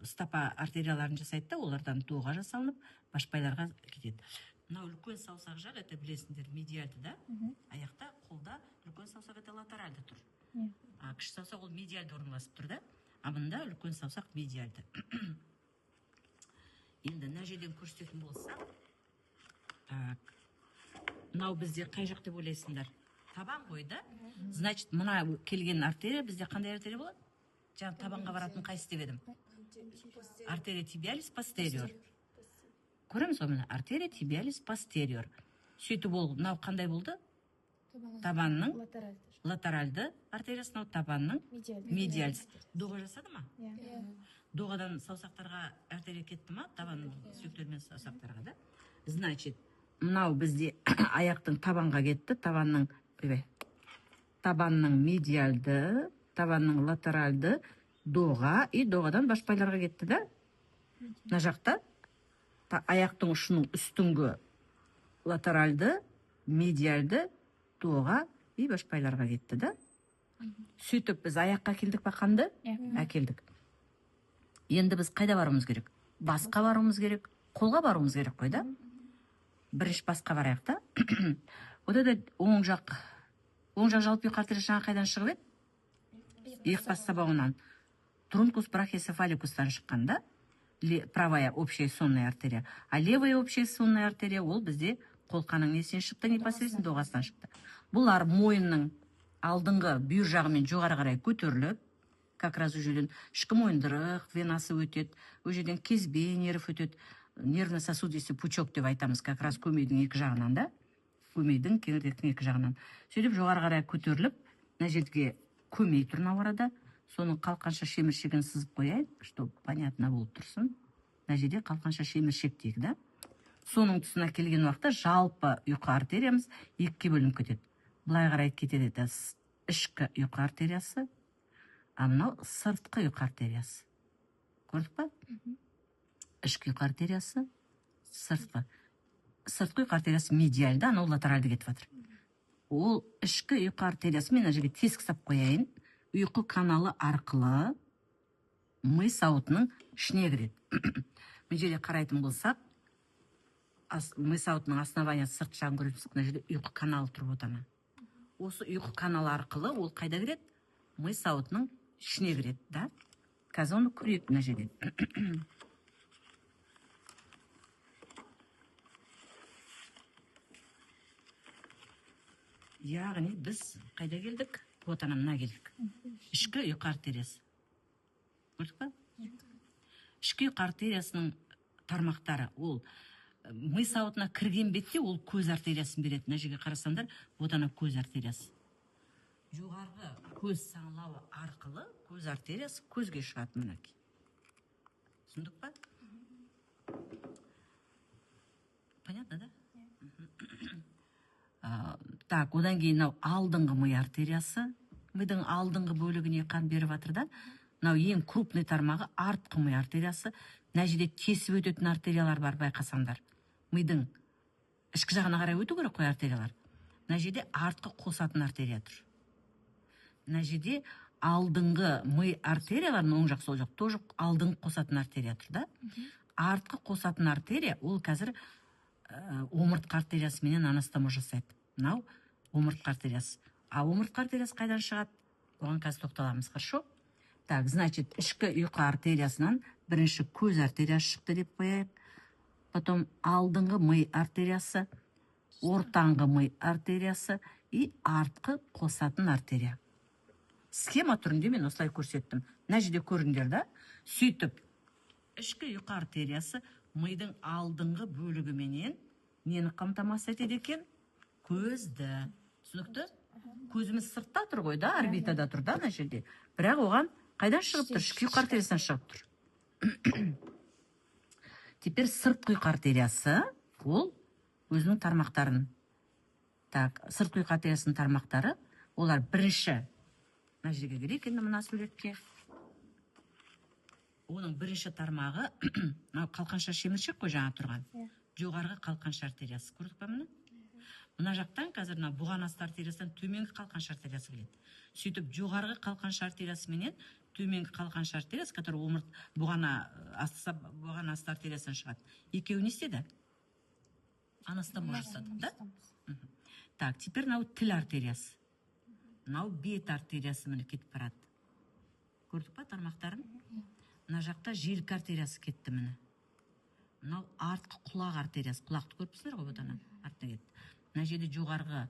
A: стопа артерияларын жасайды да, олардан доға жасалынып, башпайларға кетеді. Мынау үлкен саусақ жақ, это білесіңдер, медиальды, да? Аяқта, қолда үлкен саусақ, это латеральды тұр. Кіші саусақ ол медиальды орналасып тұр, да? А мында үлкен саусақ медиальды. Енді мына жерден көрсететін болса, так, мынау бізде қай жақ деп ойлайсыңдар? Табан ғой, да? Значит, мына келген артерия бізде қандай артерия болады? Жаңа табанға баратын қайсы деп едім? Артерия тибиалис постериор. Көреміз ғой мына артерия тибиалис постериор. Сөйтіп ол мынау қандай болды? Табанның латеральды артериясы, мынау табанның медиальс. Доға жасады ма? Доғадан саусақтарға артерия кетті ма? Табанның сүйектермен саусақтарға, да? Значит, мынау бізде аяқтың табанға кетті, табанның медиальды, табанның латеральды, доға, и доғадан башпайларға кетті, да? Мына жақта аяқтың ұшының үстіңгі латеральды, медиальды, доға и башпайларға кетті, да? Сөйтіп біз аяққа келдік па қанды? Әкелдік. Енді біз қайда баруымыз керек? Басқа баруымыз керек, қолға баруымыз керек қой, да? Бірінші басқа барайық, да? Ода оң жақ жалпы артерия жаңа қайдан шығып еді? Иық бас сабауынан. Трункус брахиоцефаликустан шыққан, да? Правая общая сонная артерия. А левая общая сонная артерия ол бізде қолқаның несен шықты, непосредственно доғасынан шықты. Бұлар мойынның алдыңғы бүйір жағымен жоғары қарай көтеріліп, как раз жерден ішкі мойындырық венасы өтеді, жерден кезбе нерв өтеді, нервно-сосудистый пучок деп айтамыз, как раз көмейдің екі жағынан, да? Көмейдің кеңірдектің екі жағынан. Сөйтіп жоғары қарай көтеріліп, мына жерге көмей тұр мына арада. Соның қалқанша шеміршегін сызып қояйын, чтобы понятно болып тұрсын. Мына жерде қалқанша шеміршек дейік, да? Соның тұсына келген уақытта жалпы ұйқы артериямыз екіге бөлініп кетеді. Былай қарай кетеді, это ішкі ұйқы артериясы, а мынау сыртқы ұйқы артериясы. Көрдік па? Ішкі ұйқы артериясы, сыртқы. Сыртқы ұйқы артериясы медиальды, анау латеральды кетіп жатыр. Ол ішкі ұйқы артериясы, мен мына жерге тесік сап қояйын. Ұйқы каналы арқылы ми сауытының ішіне кіреді. Мен жерде қарайтын болсақ, ми сауытының основаниясы сырт жағын көресіз, мына жерде ұйқы каналы тұрып отыр. Осы ұйқы каналы арқылы ол қайда кіреді? Ми сауытының ішіне кіреді, да? Қазір оны көрейік мына жерде. Яғни біз қайда келдік? Вот она, мына келдік. Ішкі ұйқы артериясы. Көрдік па? Ішкі ұйқы артериясының тармақтары, ол ми сауытына кірген бетте ол көз артериясын береді. Мына жерге қарасаңдар, вот ана көз артериясы. Жоғарғы көз саңылауы арқылы көз артериясы көзге шығады мінекей. Түсіндік па? Понятно, да? Так, одан кейін алдыңғы ми артериясы. Мидың алдыңғы бөлігіне қан беріп жатыр да. Мынау ең крупный тармағы артқы ми артериясы. Мына жерде кесіп өтетін артериялар бар, байқасаңдар. Мидың ішкі жағына қарай өту керек қой артериялар. Мына жерде артқы қосатын артерия тұр. Мына жерде алдыңғы ми артерияларын оң жақ сол жақ тоже алдыңғы қосатын артерия тұр да. Артқы қосатын артерия ол қазір омыртқа артериясымен анастомоз жасайды. Мынау омыртқа артериясы. А омыртқа артериясы қайдан шығады? Оған қазір тоқталамыз, хорошо? Так, значит, ішкі ұйқы артериясынан бірінші көз артериясы шықты деп қояйық. Потом алдыңғы ми артериясы, ортаңғы ми артериясы и артқы қосатын артерия. Схема түрінде мен осылай көрсеттім. Мына жерде көріңдер да. Сөйтіп, ішкі ұйқы артериясы мидың алдыңғы бөлігіменен нені қамтамасыз етеді екен? Көзді. Түсінікті? Көзіміз сыртта тұр ғой да, орбитада тұр да, мына жерде. Бірақ оған қайдан шығып тұр? Ішкі ұйқы артериясынан шығып тұр. Теперь сыртқы ұйқы артериясы, ол өзінің тармақтарын. Так, сыртқы ұйқы артериясының тармақтары, олар бірінші, мына жерге керек енді мына суретке. Оның бірінші тармағы, қалқаншаш шеміршек қой жаңа тұрған. Жоғарғы қалқанша артериясы. Көрдік па мұны? Мына жақтан қазір бұған асты артериясынан төменгі қалқанша артериясы келеді. Сөйтіп жоғарғы қалқанша артериясы менен төменгі қалқанша артериясы, который бұған асты артериясынан шығады. Екеуі не істеді? Анастомоз жасады, да? Так, теперь мынау тіл артериясы. Мынау бет артериясы міне кетіп барады. Көрдік па тармақтарын? Мына жақта желкі артериясы кетті міне. Мынау артқы құлақ артериясы. Құлақты көріпсіздер ғой бұдан артына кетті. Мына жерде жоғарғы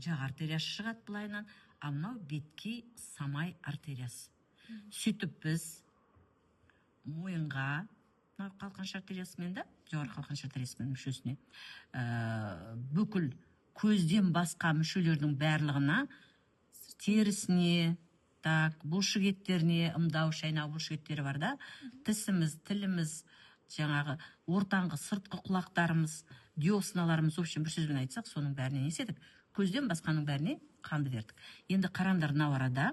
A: жақ артериясы шығады былайынан, а мынау беткей самай артериясы. Сөйтіп біз мойынға, мынау қалқанша артериясымен да, жоғарғы қалқанша артериясымен мүшесіне, бүкіл көзден басқа мүшелердің барлығына, терісіне, так, бұлшық еттеріне, ымдау, шайнау бұлшық еттері бар да, тісіміз, тіліміз, жаңағы ортаңғы сыртқы құлақтарымыз, диосналарымыз, общем, бір сөзбен айтсақ, соның бәріне не істедік? Көзден басқаның бәріне қанды бердік. Енді қараңдар мынау арада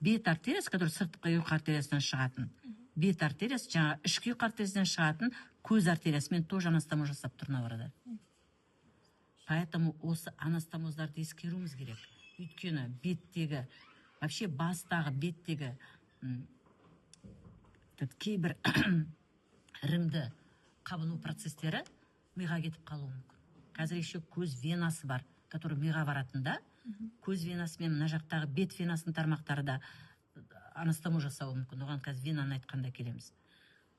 A: бет артериясы, который сыртқы ұйқы артериясынан шығатын, бет артериясы, жаңа ішкі ұйқы артериясынан шығатын көз артериясымен тоже анастомоз жасап тұр мынау арада. Поэтому осы анастомоздарды ескеруіміз керек. Өйткені беттегі, вообще бастағы беттегі кейбір іріңді қабыну процестері миға кетіп қалуы мүмкін. Қазір еще көз венасы бар, который миға баратында, көз венасы мен мына жақтағы бет венасының тармақтары да анастомоз жасауы мүмкін. Оған қазір венаны айтқанда келеміз.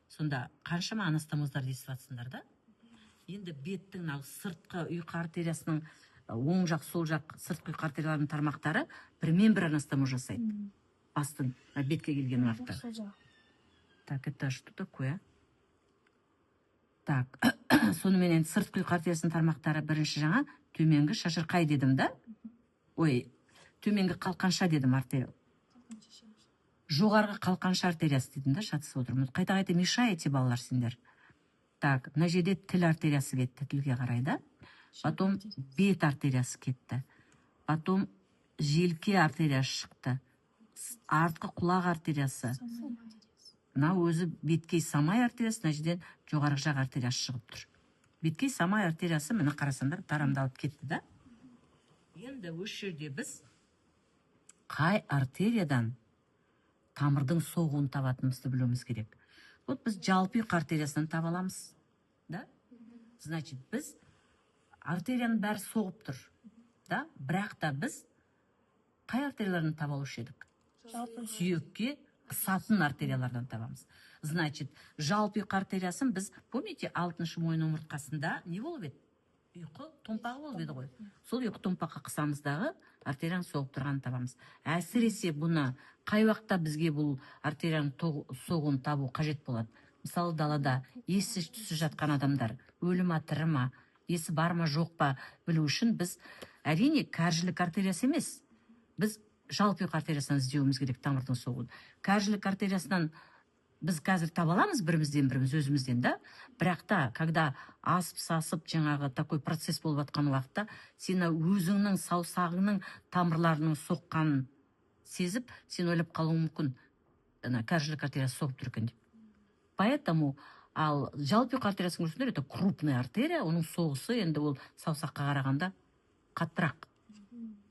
A: Сонда қаншама анастомоздар естіп жатсыңдар да? Енді беттің сыртқы ұйқы артериясының оң жақ, сол жақ сыртқы ұйқы артерияларының тармақтары бірмен бір анастомоз жасайды. Бастың бетке келген уақытта. Так, это что такое? Так, соныменен сыртқы ұйқы артериясының тармақтары бірінші жаңа төменгі шашырқай дедім да? Ой, төменгі қалқанша дедім артерия. Жоғарғы қалқанша артериясы дедім да, шатысып отырмын. Қайта-қайта мешаете балалар сендер. Так, мына жерде тіл артериясы кетті, тілге қарай да. Потом бет артериясы кетті. Потом желке артериясы шықты. Артқы құлақ артериясы. Мынау өзі беткей самай артериясы, мына жерден жоғарғы жақ артериясы шығып тұр. Беткей самай артериясы міне қарасаңдар тарамдалып кетті да. Енді осы жерде біз қай артериядан тамырдың соғуын табатынымызды білуіміз керек. Вот біз жалпы ұйқы артериясынан таба аламыз, да? Значит, біз артерияның бәрі соғып тұр, да? Бірақ та біз қай артериялардан таба алушы едік? Сүйекке қысатын артериялардан табамыз. Значит, жалпы ұйқы артериясын біз, помните, 6-шы мойын омыртқасында не болып еді? Ұйқы томпағы болып еді ғой. Сол ұйқы томпаққа қысамыздағы артерияның соғып тұрғанын табамыз. Әсіресе бұны қай уақытта бізге бұл артерияның соғуын табу қажет болады? мысалы далада есі түсіп жатқан адамдар өлі ма тірі ма, есі бар ма жоқ па білу үшін біз әрине кәржілік артериясы емес, біз жалпы артериясынан іздеуіміз керек тамырдың соғуын. Кәржілік артериясынан біз қазір таба аламыз бірімізден біріміз өзімізден, да? Бірақ та, когда асып сасып жаңағы такой процесс болып жатқан уақытта, сені өзіңнің саусағыңның тамырларының соққанын сезіп, сен ойлап қалуың мүмкін, кәржілік артериясы соғып тұр екен деп. Поэтому ал жалпы артериясын көрсеңдер, это крупная артерия, оның соғысы енді ол саусаққа қарағанда қаттырақ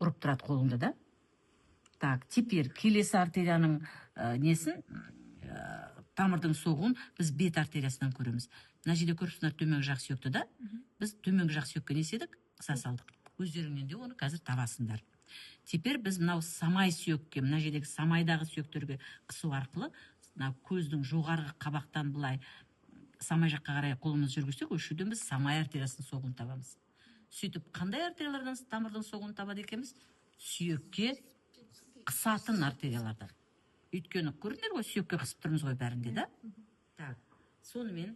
A: ұрып тұрады қолыңда, да? Так, теперь келесі артерияның несін, тамырдың соғуын біз бет артериясынан көреміз. Мына жерде көріпсіңдер төменгі жақ сүйекті, да? Біз төменгі жақ сүйекке не істедік? Қыса салдық. Өздеріңнен де оны қазір табасыңдар. Теперь біз мынау самай сүйекке, мына жердегі самайдағы сүйектерге қысу арқылы, мынау көздің жоғарғы қабақтан былай самай жаққа қарай қолымыз жүргізсек, өшуден біз самай артериясының соғуын табамыз. Сөйтіп, қандай артериялардан тамырдың соғуын табады екенбіз? Сүйекке қысатын артериялардан. Өйткені көрдіңдер ғой, сүйекке қысып тұрмыз ғой бәрінде, да? Так, сонымен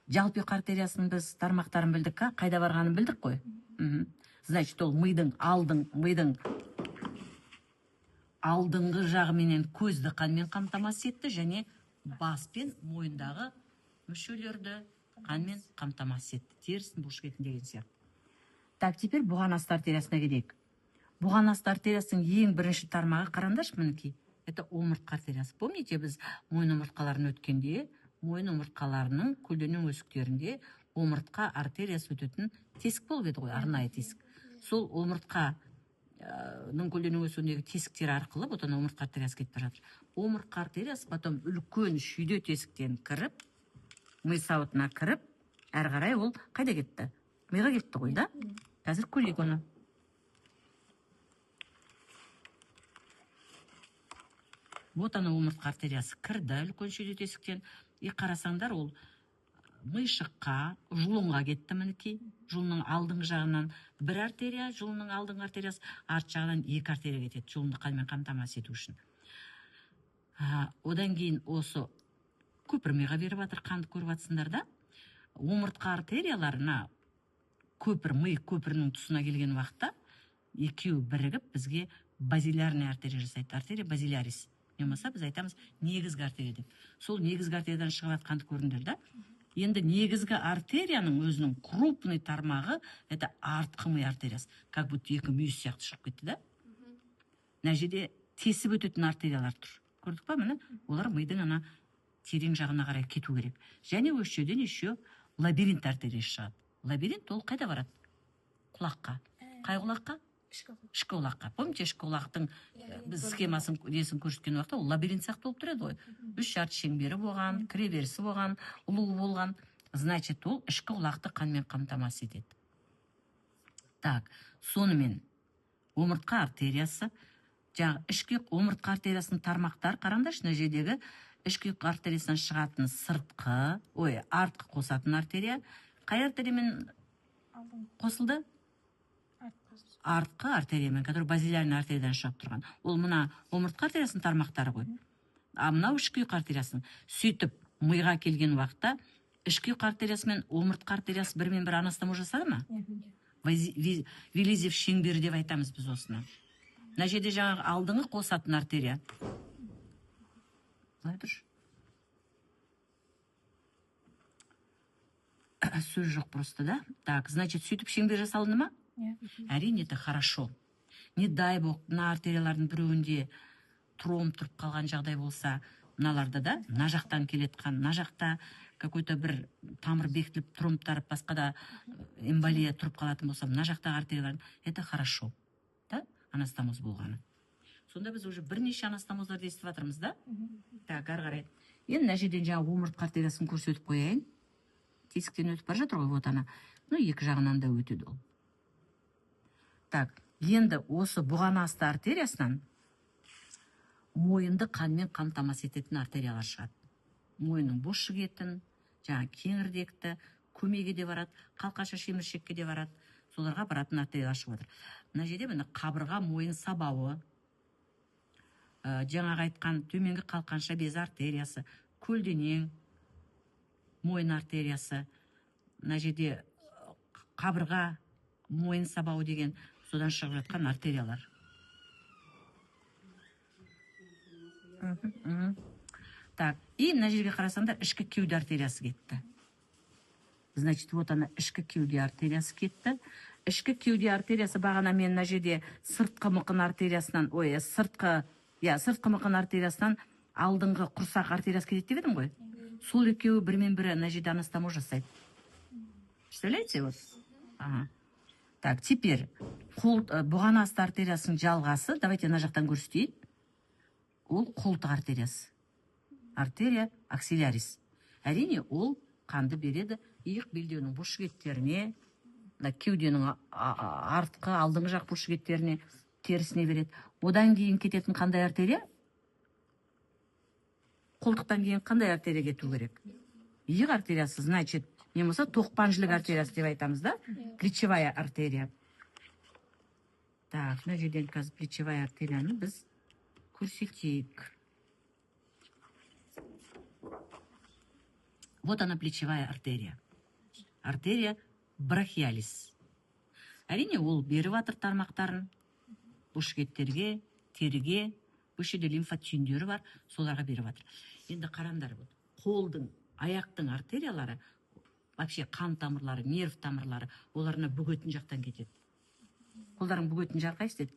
A: жалпы артериясының біз тармақтарын білдік, қайда барғанын білдік қой. Значит, ол мидың алдыңғы жағыменен көзді қанмен қамтамасыз етті, және бас пен мойындағы мүшелерді қанмен қамтамасыз етті. Терісін бұлшық етін деген сияқты. Так, теперь бұған асты артериясына келейік. Бұған асты артериясының ең бірінші тармағы қараңдаршы мінекей. Это омыртқа артериясы. Помните, біз мойын омыртқаларын өткенде, мойын омыртқаларының көлденең өсіктерінде омыртқа артериясы өтетін тесік болып еді ғой, арнайы тесік. Сол омыртқаның көлденең өсуіндегі тесіктер арқылы бұтан омыртқа артериясы кетіп жатыр. Омыртқа артериясы потом үлкен шүйде тесіктен кіріп, ми сауытына кіріп, әрі қарай ол қайда кетті? Миға кетті ғой, да? Қазір көрейік оны. Вот ана омыртқа артериясы кірді үлкен шүйде тесіктен. Қарасаңдар, ол миышыққа, жұлынға кетті мінекей. Жұлынның алдыңғы жағынан бір артерия, жұлынның алдыңғы артериясы, арт жағынан екі артерия кетеді, жұлынды қанмен қамтамасыз ету үшін. Одан кейін осы көпір миға беріп жатыр, қанды көріп жатсыңдар, да? Омыртқа артерияларына ми көпірінің тұсына келген уақытта екеуі бірігіп бізге базилярный артерия жасайды. Артерия базилярис. Немаса біз айтамыз негізгі артерия деп. Сол негізгі артериядан шығып жатқанды көрдіңдер, да? Енді негізгі артерияның өзінің крупный тармағы это артқы ми артериясы. Как будто екі мүйіз сияқты шығып кетті, да? Мына жерде тесіп өтетін артериялар тұр. Көрдік па, міне? Олар мидың ана терең жағына қарай кету керек. Және осы жерден еще лабиринт артериясы шығады. Лабиринт ол қайда барады? Құлаққа. Қай құлаққа? Ішкі құлаққа. Помните, ішкі құлақтың біз схемасын несін көрсеткен уақытта ол лабиринт сияқты болып тұрады ғой. 3 жарты шеңбері болған, кіреберісі болған, ұлуы болған. Значит, ол ішкі құлақты қанмен қамтамасыз етеді. Так, сонымен омыртқа артериясы, жаңағы ішкі омыртқа артериясының тармақтар, қараңдаршы, мына жердегі ішкі артериясынан шығатын артқы қосатын артерия. Қай артериямен қосылды? Артқы артериямен, который базилярный артериядан шығып тұрған. Ол мына омыртқа артериясының тармақтары ғой. Мынау ішкі артериясының. Сөйтіп, миға келген уақытта ішкі артериясы мен омыртқа артериясы бірмен бір анастому жасады ма? Вилизев шеңбері деп айтамыз біз осыны. Мына жерде жаңағы алдыңғы қосатын артерия. Былай тұршы. Сөз жоқ просто, да? Так, значит, сөйтіп шеңбер жасалды ма? Әрине, это хорошо. Не дай бог, мына артериялардың біреуінде тромб тұрып қалған жағдай болса, мыналарда да, мына жақтан келетқан, мына жақта какой-то бір тамыр бекітіліп, тромбтар басқа да эмболия тұрып қалатын болса, мына жақтағы артериялардың, это хорошо. Да? Анастомоз болғаны. Сонда біз уже бірнеше анастомоздарды естіп жатырмыз, да? Так, ары қарай. Енді мына жерден жаңа омыртқа артериясын көрсетіп қояйын. Тесіктен өтіп бара жатыр ғой, вот ана. Екі жағынан да өтеді ол. Так, енді осы бұған асты артериясынан мойынды қанмен қамтамасыз ететін артериялар шығады. Мойынның бос жігетін, жаңа кеңірдекті, көмеге де барады, қалқаша шеміршекке де барады. Соларға баратын артериялар шығып жатыр. Мына жерде міне қабырға мойын сабауы, жаңағы айтқан төменгі қалқанша безі артериясы, көлденең мойын артериясы, мына жерде қабырға, мойын сабауы деген содан шығып жатқан артериялар. Так, и мына жерге қарасаңдар ішкі кеуде артериясы кетті. Значит, вот она, ішкі кеуде артериясы кетті. Ішкі кеуде артериясы бағана мен мына жерде сыртқы мықын артериясынан, сыртқы мықын артериясынан алдыңғы құрсақ артериясы кетеді деп едім ғой. Сол екеуі бірмен бірі мына жерде анастомоз жасайды. Представляете, вот? Ага. Так, теперь бұған асты артериясының жалғасы, давайте мына жақтан көрсетейін. Ол қолтық артериясы. Артерия аксилярис. Әрине, ол қанды береді иық белдеуінің бұлшықеттеріне, кеуденің артқы алдыңғы жақ бұлшықеттеріне, терісіне береді. Одан кейін кететін қандай артерия? Қолтықтан кейін қандай артерия кету керек? Иық артериясы, значит, не болса тоқпан жілік артериясы деп айтамыз да? Плечевая артерия. Так, мына жерден қазір плечевая артерияны біз көрсетейік. Вот она, плечевая артерия. Артерия брахиалис. Әрине, ол беріп жатыр тармақтарын бұлшықеттерге, теріге, бұшеде лимфа түйіндері бар, соларға беріп жатыр. Енді қараңдар, қолдың, аяқтың артериялары, вообще қан тамырлары, нерв тамырлары, оларына бүгетін жақтан кетеді. Қолдардың бүгетін жағы қайсы деді?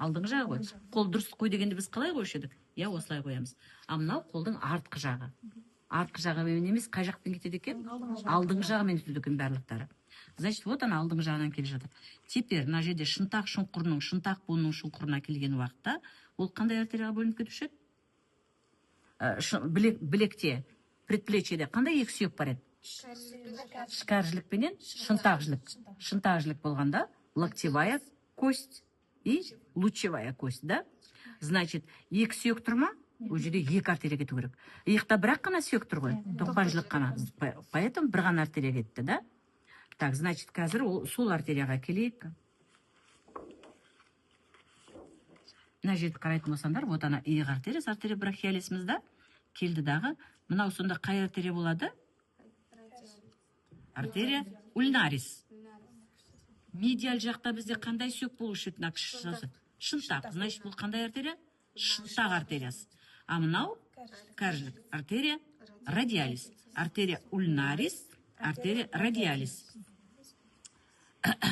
A: Алдыңғы жағы ғой. Қол дұрыс қой дегенде біз қалай қойшы едік? Осылай қоямыз. Мынау қолдың артқы жағы. Артқы жағымен емес, қай жақтан кетеді екен? Алдыңғы жағымен кетеді екен барлықтары. Значит, вот она алдыңғы жағынан келе жатыр. Теперь мына жерде шынтақ буынның шұңқырына келген уақытта ол қандай артерияға бөлініп кетуші еді? Білекте, предплечьеде қандай екі сүйек бар еді? Шкар жілік пенен шынтақ жілік. Шынтақ жілік болғанда локтевая кость и лучевая кость, да? Значит, екі сүйек тұр ма? Ол жерде екі артерия кету керек. Иықта бірақ қана сүйек тұр ғой, тоқпан жілік қана. Поэтому бір ғана артерия кетті, да? Так, значит, қазір сол артерияға келейік. Мына жерді қарайтын болсаңдар, вот ана иық артериясы, артерия брахиалисіміз да келді дағы. Мынау сонда қай артерия болады? Артерия ульнарис. Медиал жақта бізде қандай сүйек болушы еді? Шынтақ. Значит, бұл қандай артерия? Шынтақ артериясы. А мынау кәржілік. Артерия радиалис. Артерия ульнарис, артерия радиалис.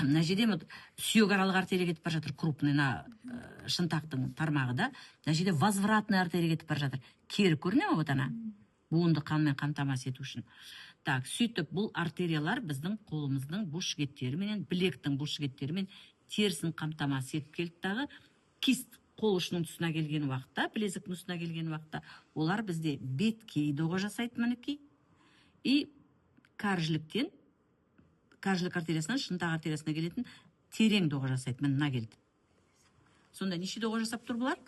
A: Мына жерде сүйек аралық артерия кетіп бара жатыр, крупный, шынтақтың тармағы да. Мына жерде возвратный артерия кетіп бара жатыр. Кері көріне ме вот ана? Буынды қанмен қамтамасыз ету үшін. Так, сөйтіп бұл артериялар біздің қолымыздың бұлшықеттерімен, білектің бұлшықеттерімен терісін қамтамасыз етіп келді дағы. Кист қол ұшының тұсына келген уақытта, білезіктің тұсына келген уақытта, олар бізде беткей доға жасайды мінекей. И кәржіліктен, кәржілік артериясынан шынтақ артериясына келетін терең доға жасайды. Мына келді. Сонда неше доға жасап тұр бұлар?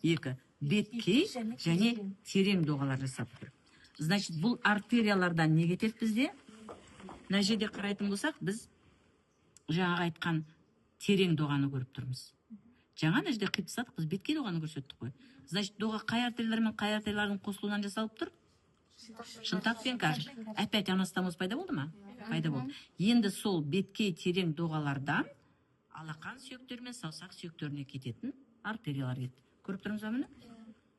A: Екі. Беткей және терең доғалар жасап тұр. Значит, бұл артериялардан не кетеді бізде? Мына жерде қарайтын болсақ, біз жаңағы айтқан терең доғаны көріп тұрмыз. Жаңа мына жерде қиып біз беткей доғаны көрсеттік қой. Значит, доға қай артериялар мен қай артериялардың қосылуынан жасалып тұр? Шынтақ пен кәржілік. Опять анастомоз пайда болды ма? Пайда болды. Енді сол беткей терең доғалардан алақан сүйектер мен саусақ сүйектеріне кететін артериялар кетті. Көріп тұрмыз ба мұны?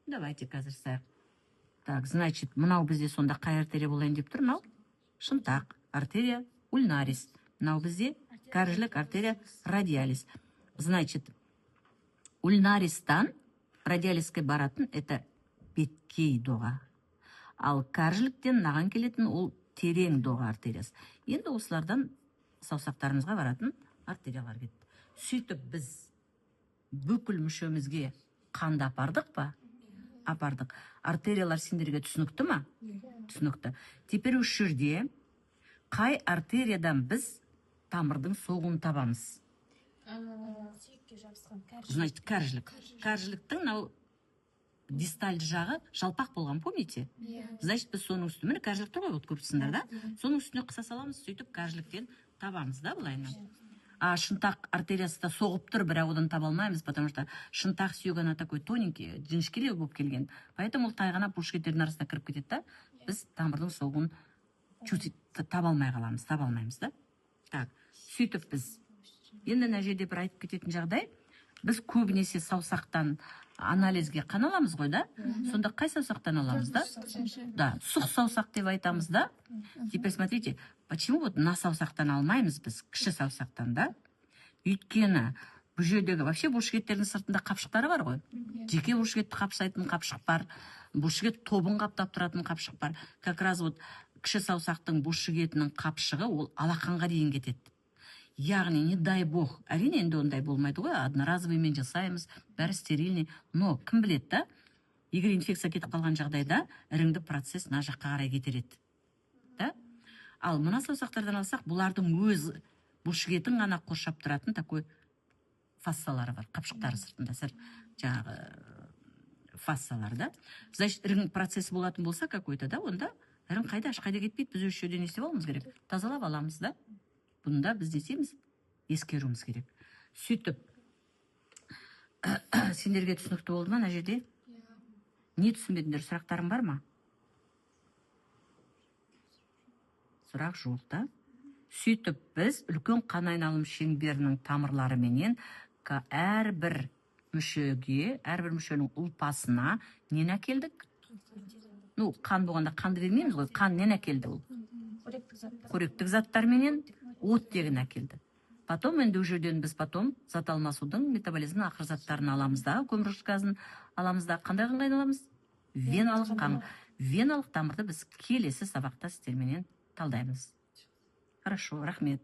A: Давайте қазір саяқ. Так, значит, мынау бізде сонда қай артерия болайын деп тұр? Мынау шынтақ, артерия ульнарис. Мынау бізде кәржілік, артерия радиалис. Значит, ульнаристан радиалиске баратын это беткей доға. Ал кәржіліктен наған келетін ол терең доға артериясы. Енді осылардан саусақтарымызға баратын артериялар кетті. Сөйтіп біз бүкіл мүшемізге қанды апардық па? Апардық. Артериялар сендерге түсінікті ма? Түсінікті. Теперь осы жерде қай артериядан біз тамырдың соғуын табамыз? Значит, кәржілік. Кәржіліктің дисталь жағы жалпақ болған, помните? Значит, біз соның үстіне, кәржілік тұр ғой, көріп тұрсыңдар да? Соның үстіне қыса саламыз, сөйтіп кәржіліктен табамыз да, былайынан. А шынтақ артериясы да соғып тұр, бірақ одан таба алмаймыз, потому что шынтақ сүйегі ана такой тоненький, жіңішкелеу болып келген. Поэтому ол тайғанап бұлшықеттердің арасына кіріп кетеді да, біз тамырдың соғуын таба алмаймыз да. Так, сөйтіп біз енді мына жерде бір айтып кететін жағдай, біз көбінесе саусақтан анализге қан аламыз ғой, да? Сонда қай саусақтан аламыз, да? Да, сұқ саусақ деп айтамыз, да? Теперь смотрите, почему вот мына саусақтан алмаймыз біз, кіші саусақтан, да? Өйткені бұл жердегі вообще бұлшықеттердің сыртында қапшықтары бар ғой. Жеке бұлшықетті қапсайтын қапшық бар, бұлшықет тобын қаптап тұратын қапшық бар. Как раз вот кіші саусақтың бұлшықетінің қапшығы ол алақанға дейін кетеді. Яғни, не дай бог, әрине енді ондай болмайды ғой, одноразовыймен жасаймыз, бәрі стерильный, но кім біледі, да? Егер инфекция кетіп қалған жағдайда іріңді процесс мына жаққа қарай кетереді. Да? Ал мына саусақтардан алсақ, бұлардың өз бұлшықетін ғана қоршап тұратын такой фассалары бар, қапшықтары сыртында, жаңағы фассалар, да? Значит, ірің процесі болатын болса какой-то, да, онда ірің қайда, ешқайда кетпейді, біз өз жерден естіп алуымыз керек, тазалап аламыз, да? Бұнда біз десеміз, ескеруіміз керек. Сөйтіп, сендерге түсінікті болды ма, мына жерде? Не түсінбедіңдер, сұрақтарың бар ма? Сұрақ жоқ, да? Сөйтіп, біз үлкен қан айналым шеңберінің тамырлары менен әрбір мүшеге, әрбір мүшенің ұлпасына нені әкелдік? Ну, қан болғанда қанды бермейміз ғой, қан нені әкелді ол? Қоректік заттар менен оттегін әкелді. Потом енді жерден біз потом зат алмасудың метаболизмнің ақыр заттарын аламыз да, көмірқышқыл газын аламыз да, қандай қанға айналамыз? Веналық тамырды біз келесі сабақта сіздерменен талдаймыз. Хорошо, рахмет.